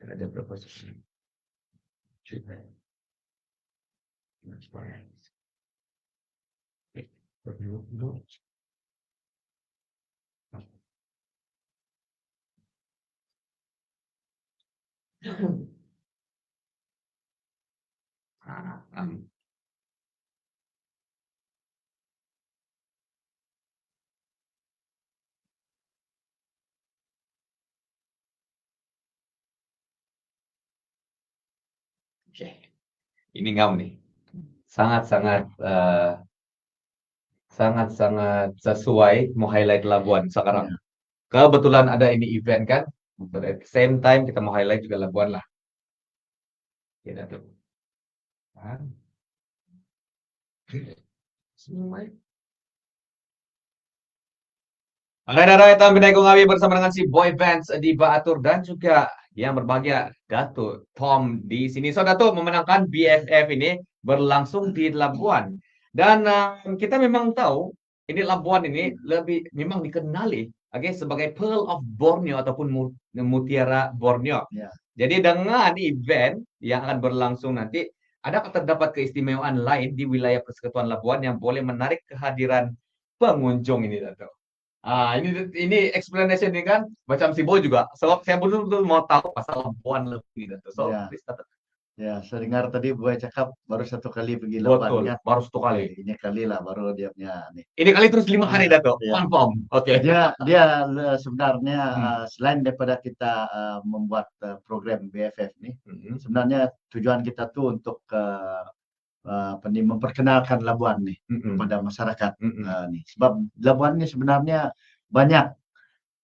Ada berapa soalan? Oke. Ini kamu nih. Sangat-sangat sesuai mau highlight Labuan sekarang. Kebetulan ada ini event kan. But at the same time kita mau highlight juga Labuan lah. Kita tuh. Alright, tampil Eko Ngawi bersama dengan si Boy Bands Diba Atur dan juga yang berbahagia Dato Tom di sini. So Dato memenangkan BFF ini berlangsung di Labuan. Dan kita memang tahu ini Labuan ini lebih memang dikenali sebagai Pearl of Borneo ataupun Mutiara Borneo. Jadi dengan event yang akan berlangsung nanti ada terdapat keistimewaan lain di wilayah Persekutuan Labuan yang boleh menarik kehadiran pengunjung ini Dato. Ini explanation ini kan macam si Boy juga. Sebab saya betul-betul mau tahu pasal Labuan lebih Dato. So, ya, saya dengar tadi Boy cakap baru 1 kali pergi Labuan. Betul, baru 1 kali. Ini kali lah baru dia punya nih. Ini kali terus 5 hari Dato. Confirm. Oke. Dia sebenarnya selain daripada kita membuat program BFF nih, sebenarnya tujuan kita tuh untuk memperkenalkan Labuan nih kepada masyarakat nih. Sebab Labuan ini sebenarnya banyak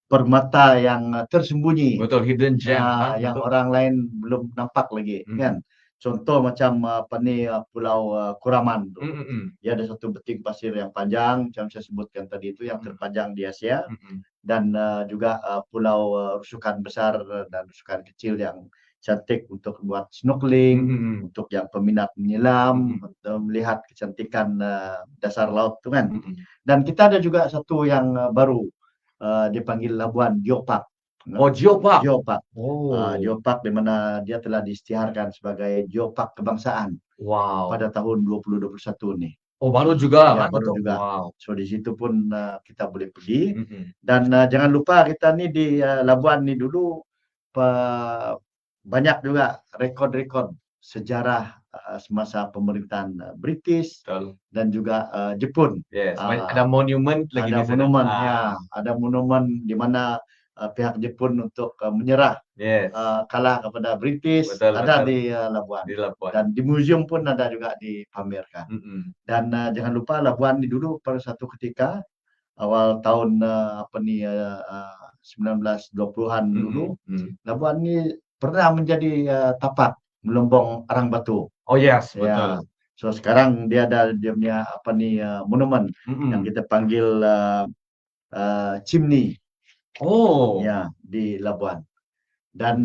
permata yang tersembunyi. Betul, hidden gem. Yang orang lain belum nampak lagi kan. contoh macam Pulau Kuraman tuh. Dia ada satu beting pasir yang panjang, macam saya sebutkan tadi itu yang terpanjang di Asia, dan juga pulau rusukan besar dan rusukan kecil yang cantik untuk buat snorkeling, untuk yang peminat menyelam, untuk melihat kecantikan dasar laut itu kan. Dan kita ada juga satu yang baru, dipanggil Labuan Geopark. Oh, Geopark. Geopark. Oh, Geopark di mana dia telah diisytiharkan sebagai Geopark kebangsaan wow. pada tahun 2021 nih. Oh, baru juga Ya, kan? baru Betul. juga. Wow. So di situ pun kita boleh pergi. Dan jangan lupa kita nih di Labuan nih dulu banyak juga rekod-rekod sejarah semasa pemerintahan British Betul. dan juga Jepun. Yes, ada monumen lagi Ada di sana. monumen ya, ada monumen di mana pihak Jepun untuk menyerah Yes, kalah kepada British, betul, ada betul. di Labuan. Di Labuan. Dan di museum pun ada juga dipamerkan. Dan jangan lupa Labuan ini dulu pada satu ketika awal tahun 1920-an dulu, Labuan ini pernah menjadi tapak melembong arang batu. Oh yes, Ya. betul. So sekarang dia ada dia punya monumen yang kita panggil chimney. Oh, Ya, di Labuan. Dan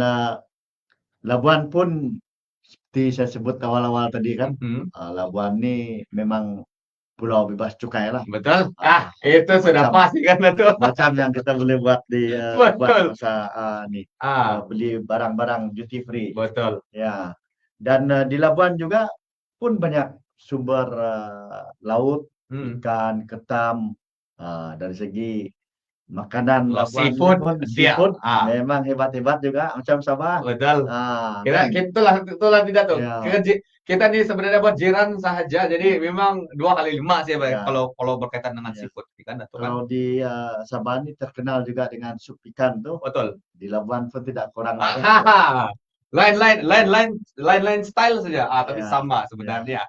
Labuan pun seperti saya sebut awal-awal tadi kan, Labuan ini memang pulau bebas cukai lah. betul. Itu sudah pasti kan itu. Macam yang kita boleh buat di Betul. masa beli barang-barang duty free. Betul. Ya. Dan di Labuan juga pun banyak sumber laut, ikan, ketam, dari segi makanan Labuan Seafood, pun siap. seafood memang hebat-hebat juga macam Sabah. Betul. Kan? Itulah tidak tuh. Ya. Kita nih sebenarnya buat jiran saja, jadi memang 2 kali 5 sih Ya. kalau berkaitan dengan Ya. seafood ikan atau kan. Kalau di Sabah ini terkenal juga dengan sup ikan tuh. Betul. Di Labuan pun tidak kurang. Lain style saja, tapi Ya. sama sebenarnya.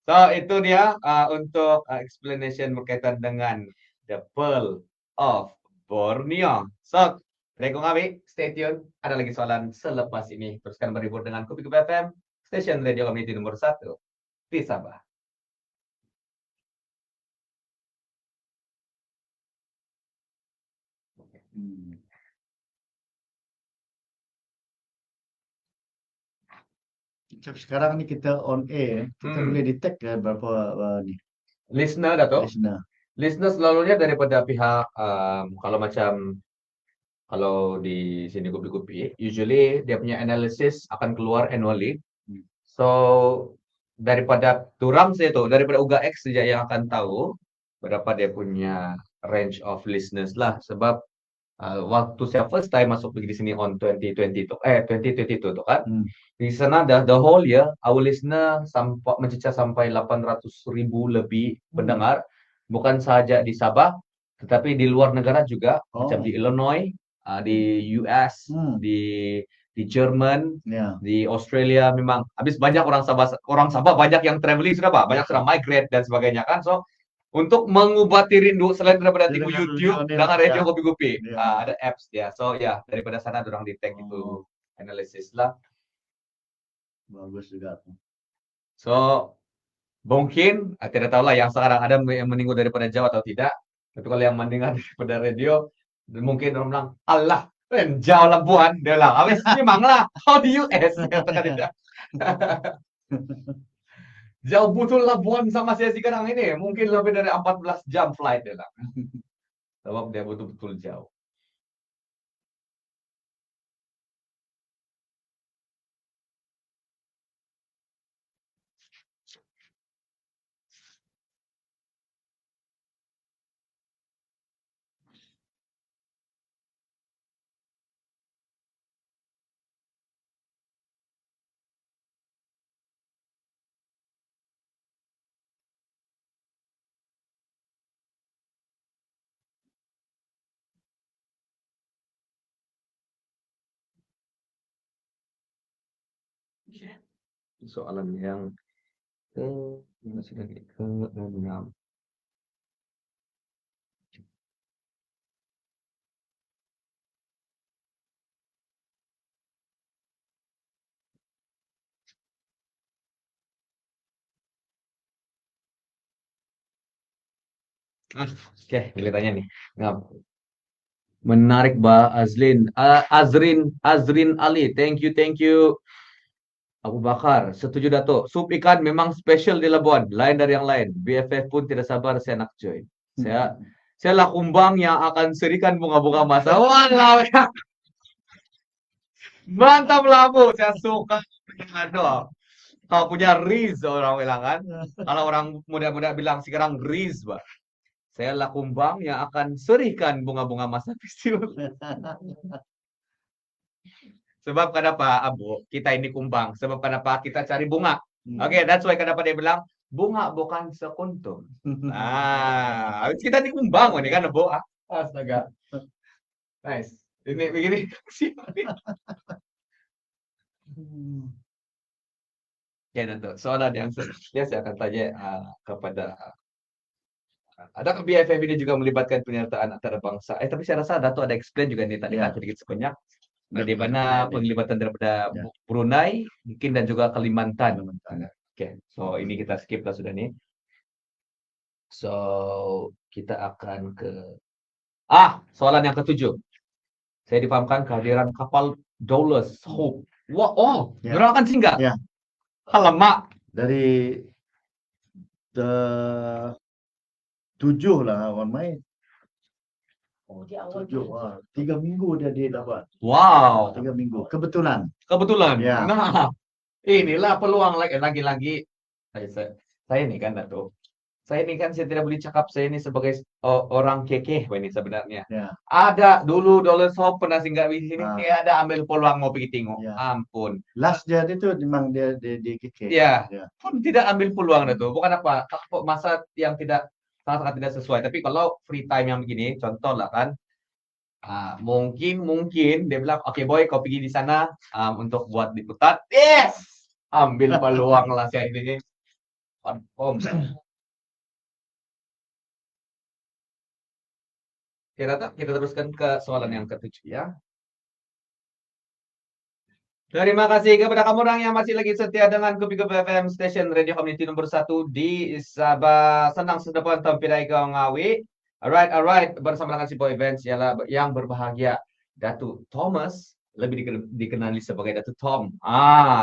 So itu dia untuk explanation berkaitan dengan the Pearl of Borneo. So, Reko Ngawi, stay tune. Ada lagi soalan selepas ini. Teruskan berhibur dengan Kopi Kopi FM, stasiun radio community nomor 1 di Sabah. Sekarang ini kita on air, kita boleh detect berapa nih listener atau listener. Listener selalunya daripada pihak kalau di sini Kopi-Kopi, usually dia punya analysis akan keluar annually. So daripada turang saya tuh, daripada Uga X saja yang akan tahu berapa dia punya range of listeners lah. Sebab waktu saya first time masuk di sini on 2022 tuh kan. Di sana the whole year our listener mencecah sampai 800,000 lebih pendengar, bukan saja di Sabah tetapi di luar negara juga, macam di Illinois, di US, di Jerman, di Australia. Memang habis banyak orang Sabah banyak yang traveling sudah Pak, banyak sudah migrate dan sebagainya kan. So untuk mengobati rindu selain daripada tengok YouTube dengan radio Kopi-Kopi, ada apps dia. So ya, daripada sana dorang detect itu analisis lah. Bagus juga. So mungkin tidak tahu lah yang sekarang ada yang meninggal daripada Jawa atau tidak. Tapi kalau yang mendengar daripada radio, mungkin orang bilang, Allah, jauh Labuan. Dia bilang, habis memang lah, how di US. Katakan dia. Jauh betul Labuan sama saya sekarang ini. Mungkin lebih dari 14 jam flight dia lah. Sebab dia betul-betul jauh. Soalan yang ke-6. Oke, boleh tanya nih. Ngap. Menarik, Azlin. Azrin Ali. Thank you. Abu Bakar, setuju Dato. Sup ikan memang spesial di Labuan, lain dari yang lain. BFF pun tidak sabar saya nak join. Saya lah kumbang yang akan serikan bunga-bunga masa. Walau ya. Mantap lah Bu, saya suka dengan kalau punya Riz orang bilang kan. Kalau orang muda-muda bilang sekarang Riz, Pak. Saya lah kumbang yang akan serikan bunga-bunga masa festival. Sebab kenapa, Abu? Kita ini kumbang. Sebab kenapa kita cari bunga. Oke, that's why kenapa dia bilang bunga bukan sekuntum. Nah, kita ini kumbang ini kan, Abu. Astaga. Nice. Ini begini sih. Ya, Dato. Soalan yang selanjutnya saya akan tanya kepada adakah BFF ini juga melibatkan penyertaan antara bangsa? Tapi saya rasa Dato ada explain juga nih tadi kan sedikit sebanyak bagaimana penglibatan daripada Brunei mungkin dan juga Kalimantan. Oke, so ini kita skip lah sudah nih. So kita akan ke soalan yang ketujuh. Saya dipahamkan kehadiran kapal Doulos Hope. Wah, mereka akan singgah. Ya. Alamak. Dari 7 lah awal main. Oh, di awal 7. 3 minggu dia dapat. Wow. 3 minggu. Kebetulan. Ya. Nah, inilah peluang lagi-lagi. Saya ini kan, Dato. Saya ini kan saya tidak boleh cakap saya ini sebagai orang kekeh ini sebenarnya. Ya. Ada dulu Doulos Hope pernah singgah di sini, dia ada ambil peluang mau pergi tengok. Ya. Ampun. Last dia itu memang dia kekeh. Ya. Pun tidak ambil peluang Dato. Bukan apa, masa yang sangat tidak sesuai. Tapi kalau free time yang begini, contoh lah kan, mungkin dia bilang, oke boy, kau pergi di sana untuk buat liputan. Yes, ambil peluang lah saya ini. Confirm. Kita teruskan ke soalan yang ketujuh ya. Terima kasih kepada kamu orang yang masih lagi setia dengan Kupi-Kupi FM Station Radio Community nomor 1 di Sabah. Senang sedepan tampilai kau ngawi. Alright. Bersama dengan si Boy Events yang berbahagia. Datuk Thomas, lebih dikenali sebagai Datuk Tom.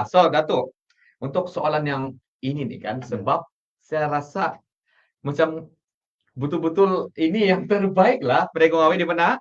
So Datuk, untuk soalan yang ini nih kan, sebab saya rasa macam betul-betul ini yang terbaik lah pedagang ngawi di mana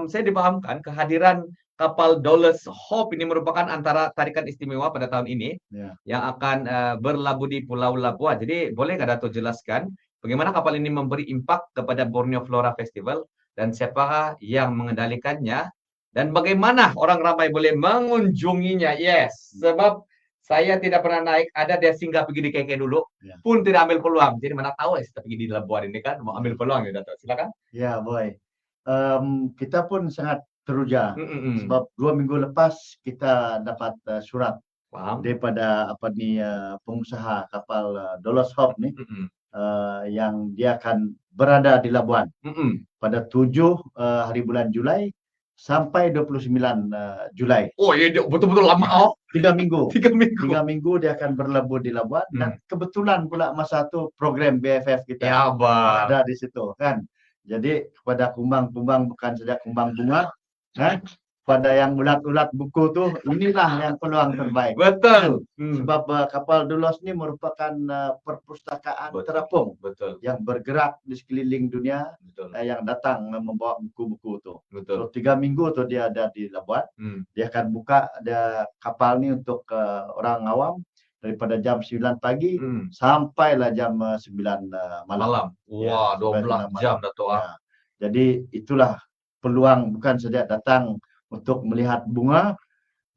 saya dipahamkan kehadiran kapal Doulos Hope ini merupakan antara tarikan istimewa pada tahun ini yang akan berlabuh di Pulau Labuan. Jadi boleh nggak Dato jelaskan bagaimana kapal ini memberi impak kepada Borneo Flora Festival dan siapa yang mengendalikannya dan bagaimana orang ramai boleh mengunjunginya? Yes, sebab saya tidak pernah naik, ada dia singgah pergi di KK dulu, pun tidak ambil peluang. Jadi mana tahu kita pergi di Labuan ini kan, mau ambil peluang ya Dato. Silakan. Ya, Boy. Kita pun sangat teruja sebab 2 minggu lepas kita dapat surat daripada pengusaha kapal Doulos Hope ni yang dia akan berada di Labuan pada 7 hari bulan Julai sampai 29 Julai. Oh iya, betul-betul lama. 3 minggu. 3 minggu dia akan berlabuh di Labuan dan kebetulan pula masa itu program BFF kita ada di situ kan. Jadi kepada kumbang-kumbang bukan saja kumbang bunga, pada yang ulat-ulat buku tuh inilah yang peluang terbaik. Betul. Sebab kapal Doulos ini merupakan perpustakaan terapung yang bergerak di sekeliling dunia yang datang membawa buku-buku itu. So 3 minggu tuh dia ada di Labuan. Dia akan buka kapal ini untuk orang awam daripada jam 9 pagi sampailah jam 9 malam. Wah, 12 jam Dato. Jadi itulah peluang bukan saja datang untuk melihat bunga,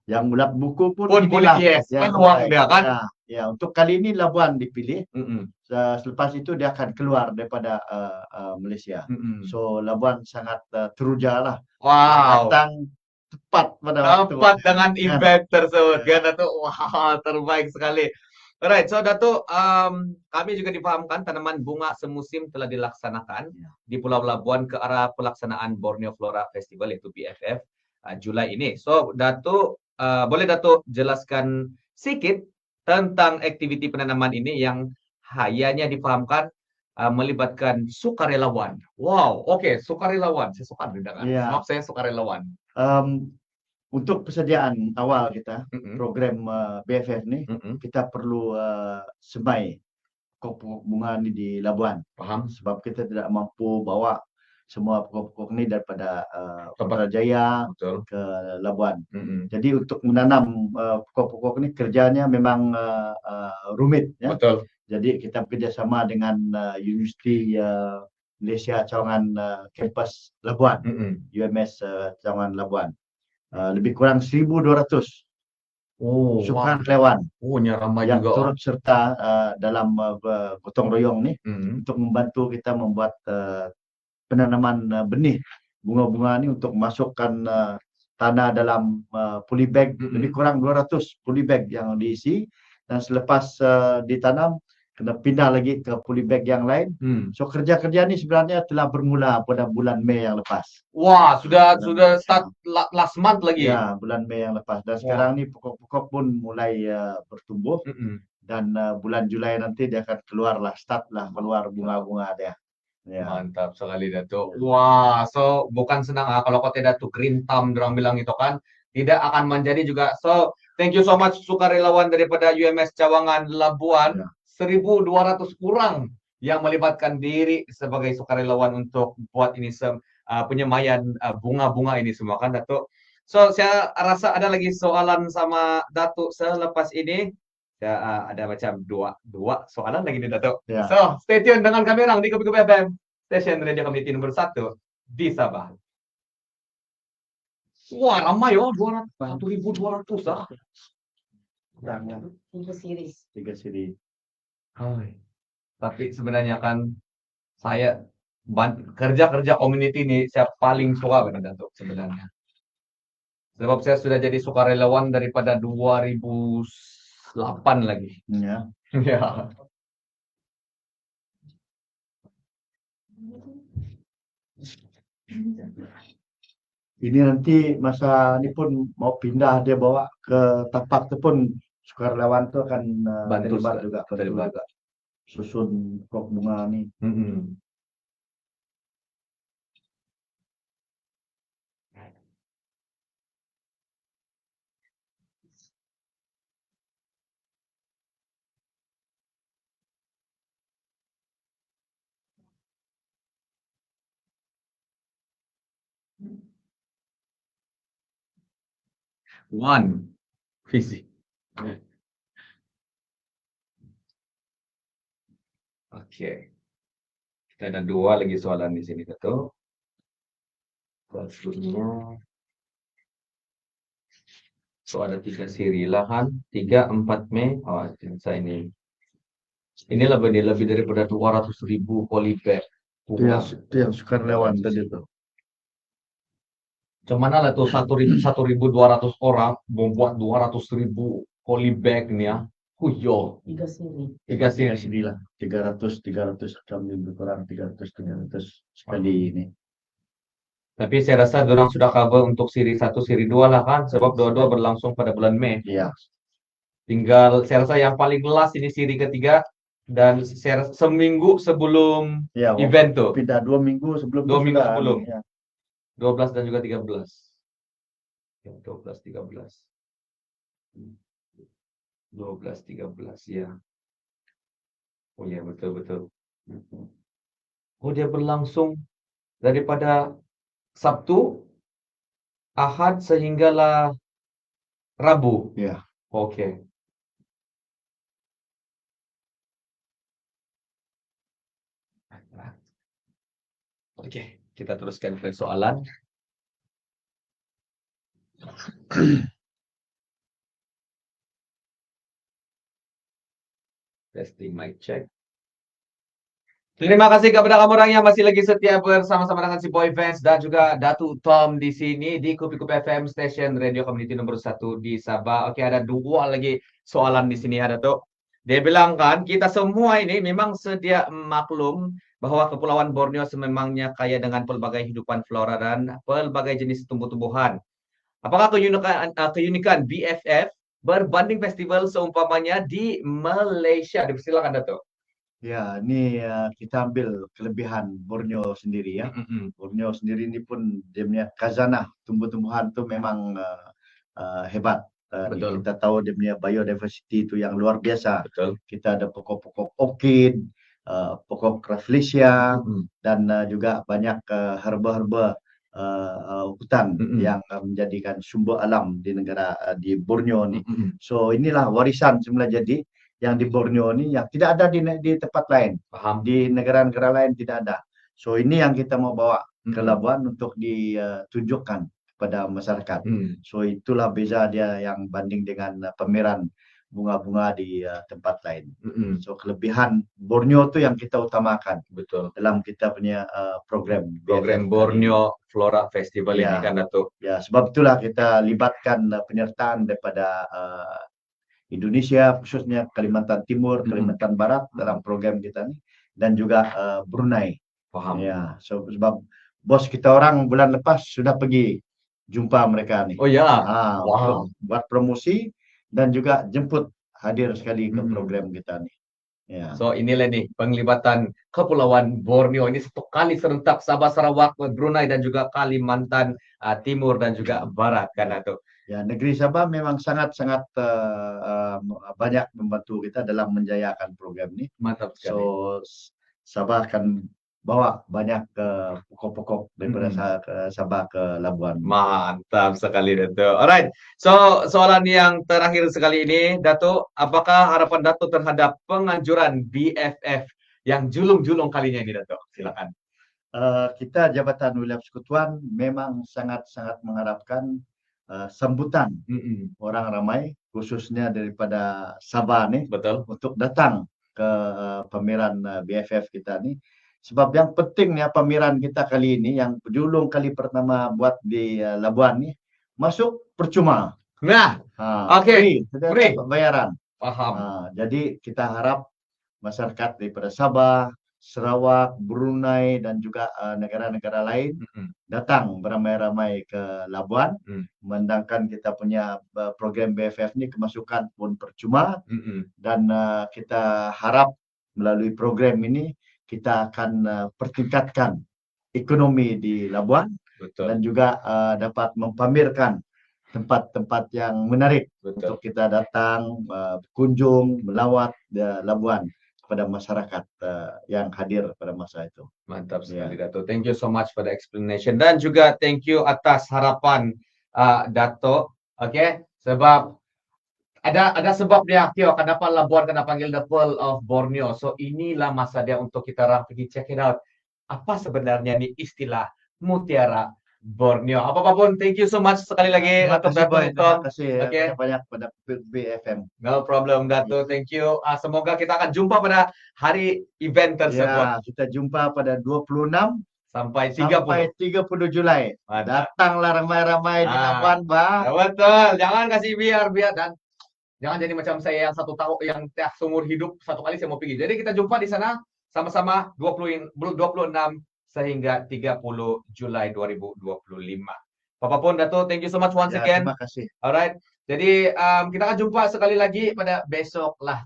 yang ulat buku pun inilah peluang dia kan. Ya, untuk kali ini Labuan dipilih. Selepas itu dia akan keluar daripada Malaysia. So Labuan sangat teruja lah. Wow. Datang tepat pada waktu. Tepat dengan event tersebut. Kan Dato. Wah, terbaik sekali. Alright, so Dato, kami juga dipahamkan tanaman bunga semusim telah dilaksanakan di Pulau Labuan ke arah pelaksanaan Borneo Flora Festival yaitu BFF Julai ini. So Dato, boleh Dato jelaskan sedikit tentang aktiviti penanaman ini yang hanya dipahamkan melibatkan sukarelawan. Wow, oke, sukarelawan. Saya suka dengar. Iya. Maaf, saya sukarelawan. Untuk persediaan awal kita, program BFF nih, Mm-mm. kita perlu semai pokok bunga ini di Labuan. Paham? Sebab kita tidak mampu bawa semua pokok-pokok ini daripada Tempat. Putrajaya Betul. ke Labuan. Mm-mm. Jadi untuk menanam pokok-pokok ini kerjanya memang rumit, ya. Betul. Jadi kita bekerjasama dengan Universiti Malaysia Cawangan Kampus Labuan, UMS Cawangan Labuan. Lebih kurang 1.200 Oh, sukarelawan ramai yang juga. turut serta dalam gotong royong nih Mm-mm. untuk membantu kita membuat penanaman benih bunga-bunga ini untuk masukkan tanah dalam polybag. Lebih kurang 200 polybag yang diisi, dan selepas ditanam kena pindah lagi ke polybag yang lain. So kerja-kerja ini sebenarnya telah bermula pada bulan Mei yang lepas. Wah, sudah start last month lagi. Ya, bulan Mei yang lepas. Dan sekarang ini pokok-pokok pun mulai bertumbuh. Dan bulan Julai nanti dia akan start keluar bunga-bunga dia. Ya. Mantap sekali Datuk. Wah, so bukan senang kalau kau tidak tuh green thumb orang bilang itu kan tidak akan menjadi juga. So thank you so much sukarelawan daripada UMS Cawangan Labuan. 1.200 kurang yang melibatkan diri sebagai sukarelawan untuk buat ini penyemaian bunga-bunga ini semua kan Datuk. So saya rasa ada lagi soalan sama Datuk selepas ini. Ya, ada macam dua soalan lagi nih Datuk. Ya. So, stay tune dengan kami orang di Kopi-Kopi FM, stasiun radio community nomor 1 di Sabah. Wah, ramai 1.200 ah. Tiga series. Hai. Tapi sebenarnya kan saya kerja community ini saya paling suka dengan Datuk sebenarnya. Sebab saya sudah jadi sukarelawan daripada 2008 lagi. Ya. Ya. Ini nanti masa ini pun mau pindah dia bawa ke tapak tu pun sukarelawan tu akan terlibat juga. Susun pokok bunga ni. One visi. Oke. Kita ada dua lagi soalan di sini Datuk. So ada 3 siri lahan 3-4 Mei. Oh, saya ini lebih daripada 200.000 polybag. Itu yang sukarelawan tadi tu. Macam mana lah tuh 1.200 orang membuat 200.000 polybag nih ya. Huyo. 3 siri. 3 siri lah. 300 kami lebih kurang 300 sekali ini. Tapi saya rasa orang sudah cover untuk siri 1, siri 2 lah kan, sebab dua-dua berlangsung pada bulan Mei. Iya. Tinggal saya rasa yang paling last ini siri ketiga, dan saya rasa seminggu sebelum event tuh. Pindah 2 minggu sebelum. 2 minggu sebelum. Ya. 12 dan juga 13. 12, 13. 12, 13 ya. Oh ya, betul. Oh, dia berlangsung daripada Sabtu, Ahad sehinggalah Rabu. Ya. Oke. Oke, kita teruskan ke soalan. Testing mic check. Terima kasih kepada kamu orang yang masih lagi setia bersama-sama dengan si Boy Fans dan juga Datu Tom di sini di Kopi-Kopi FM Station Radio Community nomor 1 di Sabah. Oke, ada dua lagi soalan di sini ada tuh. Dia bilang kan, kita semua ini memang sedia maklum bahwa Kepulauan Borneo sememangnya kaya dengan pelbagai hidupan flora dan pelbagai jenis tumbuh-tumbuhan. Apakah keunikan BFF berbanding festival seumpamanya di Malaysia? Dipersilakan Datuk. Ya, ini kita ambil kelebihan Borneo sendiri ya. Borneo sendiri ini pun dia punya khazanah tumbuh-tumbuhan tu memang hebat. Betul. Kita tahu dia punya biodiversity itu yang luar biasa. Betul. Kita ada pokok-pokok orchid, pokok rafflesia, dan juga banyak herba-herba hutan yang menjadikan sumber alam di negara di Borneo ni. So inilah warisan semula jadi yang di Borneo ni yang tidak ada di tempat lain. Paham. Di negara-negara lain tidak ada. So ini yang kita mau bawa ke Labuan untuk ditunjukkan kepada masyarakat. So itulah beza dia yang banding dengan pameran bunga-bunga di tempat lain. So kelebihan Borneo tu yang kita utamakan. Betul. Dalam kita punya program Program BFF Borneo Flora Festival ini Ya. kan Datuk. Ya, sebab itulah kita libatkan penyertaan daripada Indonesia, khususnya Kalimantan Timur, Kalimantan Barat dalam program kita ni, dan juga Brunei. Paham. Ya, so, sebab bos kita orang bulan lepas sudah pergi jumpa mereka ni. Oh ya. Untuk buat promosi dan juga jemput hadir sekali ke program kita ni. Ya. So inilah nih penglibatan Kepulauan Borneo ini satu kali serentak Sabah, Sarawak, Brunei dan juga Kalimantan Timur dan juga Barat kan Datuk. Ya, negeri Sabah memang sangat-sangat banyak membantu kita dalam menjayakan program ini. Mantap sekali. So Sabah akan bawa banyak pokok-pokok daripada Sabah ke Labuan. Mantap sekali Datuk. Alright. So soalan yang terakhir sekali ini Datuk, apakah harapan Datuk terhadap penganjuran BFF yang julung-julung kalinya ini Datuk? Silakan. Kita Jabatan Wilayah Persekutuan memang sangat-sangat mengharapkan sambutan orang ramai khususnya daripada Sabah ni. Betul. Untuk datang ke pameran BFF kita ni. Sebab yang pentingnya pameran kita kali ini yang julung kali pertama buat di Labuan ni masuk percuma. Nah, okey. Free. Bayaran. Paham. Jadi kita harap masyarakat daripada Sabah, Sarawak, Brunei dan juga negara-negara lain datang beramai-ramai ke Labuan, memandangkan kita punya program BFF ni kemasukan pun percuma dan kita harap melalui program ini kita akan pertingkatkan ekonomi di Labuan. Betul. Dan juga dapat mempamerkan tempat-tempat yang menarik. Betul. Untuk kita datang berkunjung, melawat Labuan kepada masyarakat yang hadir pada masa itu. Mantap sekali Dato. Thank you so much for the explanation dan juga thank you atas harapan Dato. Okay, sebab ada sebab dia kenapa Labuan kena panggil the Pearl of Borneo. So inilah masa dia untuk kita orang pergi check it out. Apa sebenarnya nih istilah mutiara Borneo. Apapun, thank you so much sekali lagi untuk Dato. Terima kasih banyak pada BFM. No problem Dato, thank you. Semoga kita akan jumpa pada hari event tersebut. Ya, kita jumpa pada 26 sampai 30 Julai. Mantap. Datanglah ramai-ramai di Labuan, Bang. Betul, jangan kasih biar dan jangan jadi macam saya yang satu tahun yang seumur hidup satu kali saya mau pergi. Jadi kita jumpa di sana sama-sama 26 sehingga 30 Julai 2025. Apapun Dato, thank you so much once again. Terima kasih. Alright. Jadi kita akan jumpa sekali lagi pada besok lah.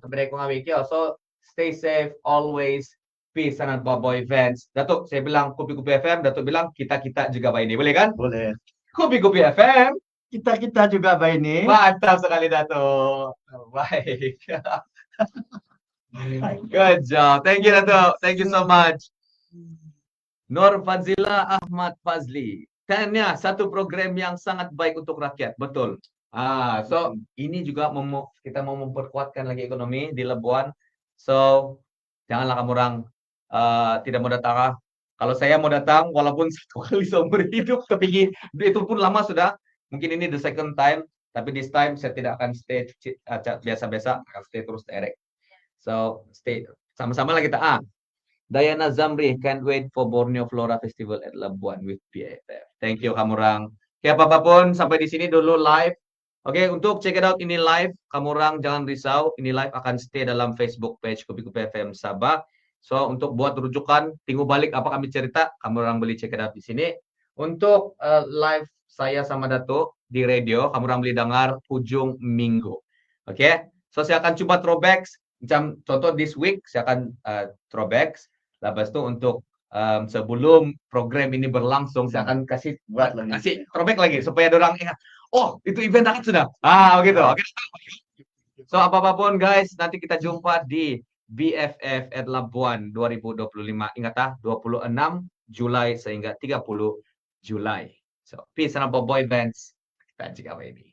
So stay safe always. Peace and Boy Fans. Datuk, saya bilang Kopi-Kopi FM, Datuk bilang kita-kita juga baik ini. Boleh kan? Boleh. Kopi-Kopi FM. Kita-kita juga baik ini. Mantap sekali Datuk. Baik. Good job. Thank you Datuk. Thank you so much. Nur Fazila Ahmad Fazli. Tanya satu program yang sangat baik untuk rakyat. Betul. So ini juga kita mau memperkuatkan lagi ekonomi di Labuan. So janganlah kamu orang tidak mau datang. Kalau saya mau datang walaupun satu kali seumur hidup kepingin itu pun lama sudah. Mungkin ini the second time. Tapi this time saya tidak akan stay biasa-biasa. Akan stay terus direct. So stay sama-sama lah kita. Diana Zamri, can't wait for Borneo Flora Festival at Labuan with BFF. Thank you kamu orang. Ya apapun sampai di sini dulu live. Oke, untuk check it out ini live, kamu orang jangan risau, ini live akan stay dalam Facebook page Kopi-Kopi FM Sabah. So untuk buat rujukan, tunggu balik apa kami cerita, kamu orang boleh check it out di sini. Untuk live saya sama Dato di radio, kamu orang boleh dengar hujung minggu. Oke, so saya akan coba throwbacks macam contoh this week saya akan throwback. Lepas itu untuk sebelum program ini berlangsung saya akan kasih throwback lagi supaya orang ingat. Oh, itu event akad sudah. Begitu. Oke. So apapun guys, nanti kita jumpa di BFF at Labuan 2025. Ingat 26 Julai sehingga 30 Julai. So peace and boy bands. Kita jika baby.